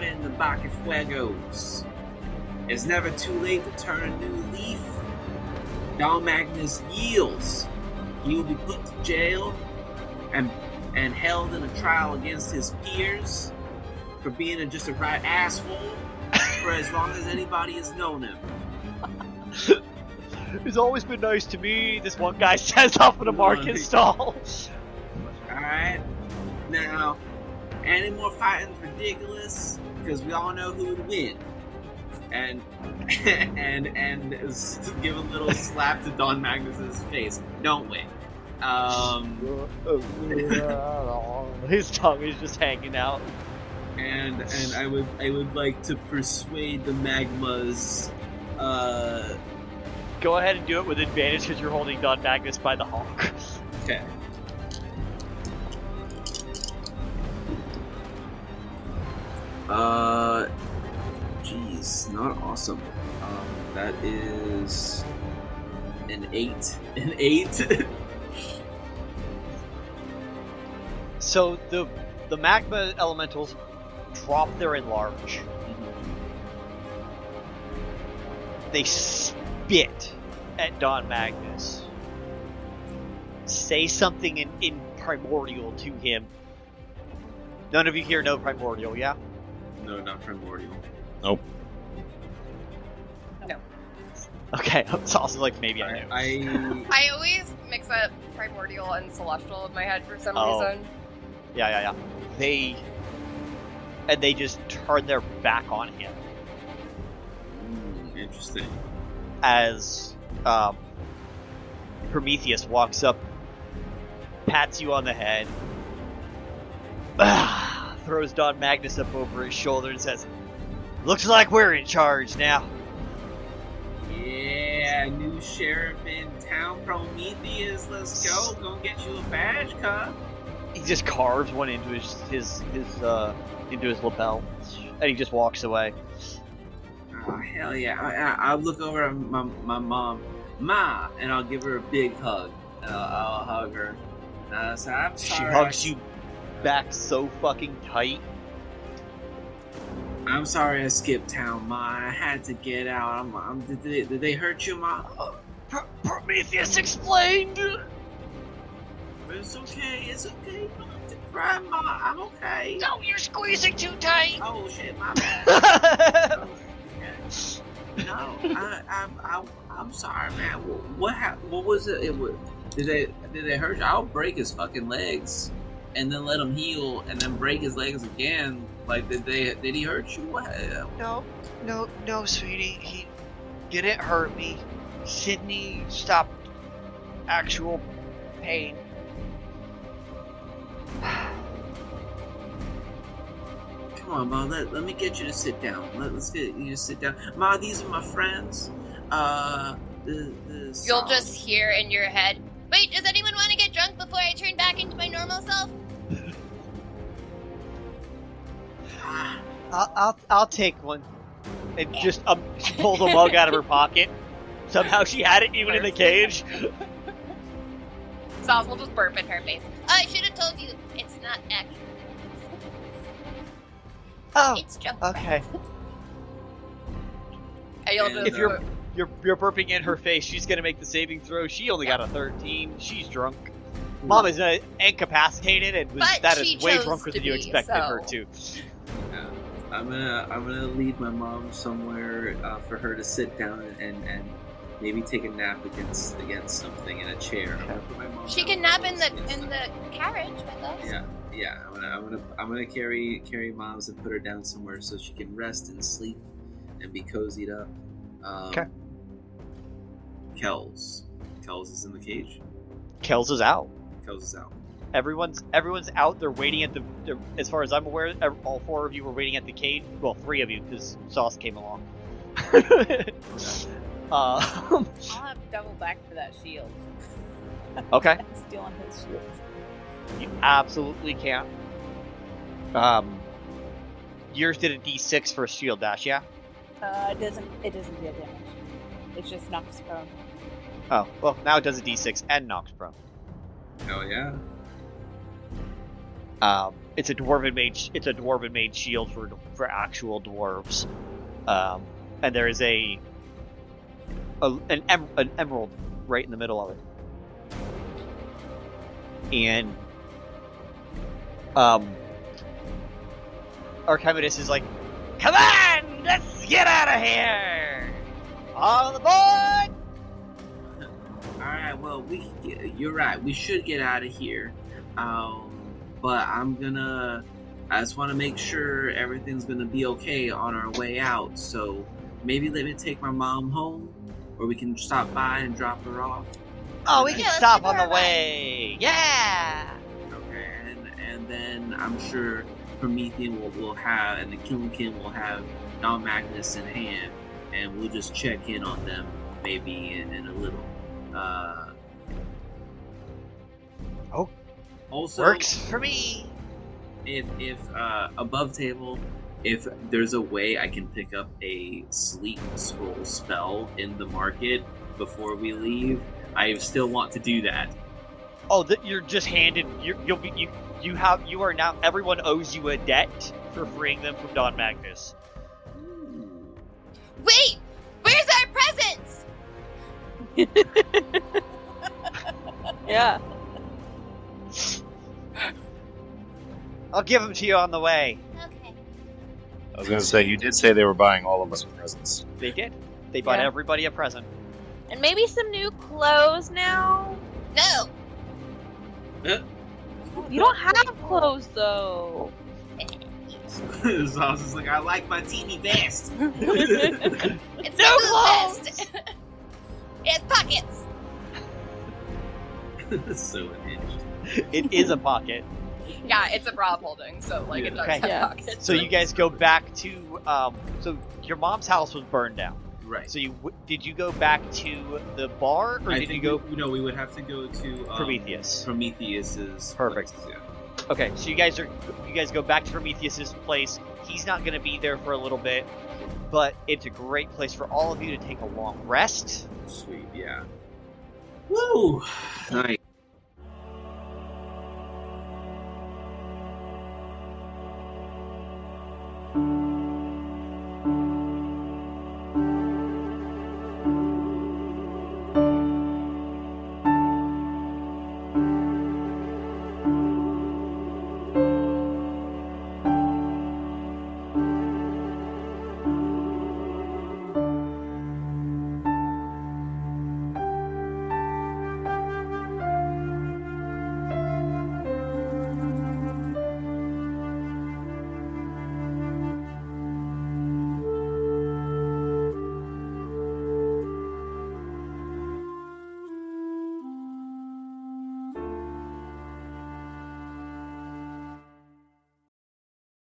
in the Baque Fuegos. It's never too late to turn a new leaf. Don Magnus yields. He will be put to jail and held in a trial against his peers for being just a right asshole for as long as anybody has known him. He's always been nice to me, this one guy says off in a market stall. Alright. Now, any more fighting's ridiculous, because we all know who would win. And give a little slap to Don Magnus's face. Don't win. His tongue is just hanging out. And I would like to persuade the magmas. Go ahead and do it with advantage because you're holding Don Magnus by the hawk. Okay. Jeez, not awesome. That is an 8. An 8. So the magma elementals drop their enlarge. They spit at Don Magnus. Say something in primordial to him. None of you here know primordial, yeah? No, not primordial. Nope. No. Okay, it's also like maybe I knew. I always mix up primordial and celestial in my head for some reason. Yeah. They just turn their back on him. Interesting. As Prometheus walks up, pats you on the head, throws Don Magnus up over his shoulder and says, "Looks like we're in charge now." Yeah, new sheriff in town, Prometheus. Let's go. Gonna get you a badge, cuh. He just carves one into his lapel, and he just walks away. Oh, hell yeah. I'll look over at my mom, Ma, and I'll give her a big hug. I'll hug her. So I'm sorry. She hugs you back so fucking tight. I'm sorry I skipped town, Ma. I had to get out. Did they hurt you, Ma? Prometheus explained! It's okay. It's okay. You don't have to cry, Ma. I'm okay. No, you're squeezing too tight! Oh, shit, my bad. No, I'm sorry, man. What was it? Did they hurt you? I'll break his fucking legs, and then let him heal, and then break his legs again. Like, did he hurt you? What? No, sweetie. He didn't hurt me. Sydney stopped actual pain. Come on, Ma. Let me get you to sit down. Let's get you to sit down. Ma, these are my friends. You'll just hear in your head, Wait, does anyone want to get drunk before I turn back into my normal self? I'll take one. And just she pulls a mug out of her pocket. Somehow she had it even in the cage. Sauce will just burp in her face. I should have told you, it's not actually. Oh, It's drunk. okay. And you'll And, just If you're burping in her face, she's gonna make the saving throw. She only got a 13. She's drunk. Mom is incapacitated, and But that she is way chose drunker to than you be, expected her so- to. Yeah. I'm gonna lead my mom somewhere for her to sit down and maybe take a nap against something in a chair. I'm gonna put my mom She down can nap in against the something. carriage with us. Yeah. I'm gonna carry Mom's and put her down somewhere so she can rest and sleep and be cozied up. Okay. Kells is in the cage. Kells is out. Kells is out. Everyone's out. They're waiting at as far as I'm aware, all 4 of you were waiting at the cage. Well, 3 of you, because Sauce came along. I'll have double back for that shield. Okay. Stealing his shield. You absolutely can. Yours did a D6 for a shield dash, yeah? It doesn't deal damage. It's just knocks prone. Oh, well, now it does a D6 and knocks prone. Oh yeah. It's a dwarven made shield for actual dwarves. And there is an emerald right in the middle of it. And Archimedes is like, "Come on, let's get out of here! On the board!" All right. Well, you're right. We should get out of here. But I just want to make sure everything's gonna be okay on our way out. So maybe let me take my mom home, or we can stop by and drop her off. Oh, we Yeah, can let's stop give on her the a way. Yeah. Okay. And then I'm sure Promethean will have, and the Killenkin will have Don Magnus in hand, and we'll just check in on them maybe in a little. Oh. Also, Works for me. if above table, if there's a way I can pick up a sleep scroll spell in the market before we leave, I still want to do that. Oh, you're just handed. You are now. Everyone owes you a debt for freeing them from Don Magnus. Wait! Where's our presents? Yeah. I'll give them to you on the way. Okay. I was going to say, you did say they were buying all of us presents. They did. They bought Yeah. everybody a present. And maybe some new clothes now. No! You don't have clothes though. Sauce is like, I like my TV vest. It's No the clothes! best! It has pockets! So unhinged. It is a pocket. Yeah, it's a bra holding, so like it does Okay. have Yeah. pockets. So you guys go back to. So your mom's house was burned down. Right. So did you go back to the bar, or I did you think go? we would have to go to Prometheus. Prometheus's Perfect. place, yeah. Okay, so you guys go back to Prometheus's place. He's not going to be there for a little bit, but it's a great place for all of you to take a long rest. Sweet, yeah. Woo! Nice.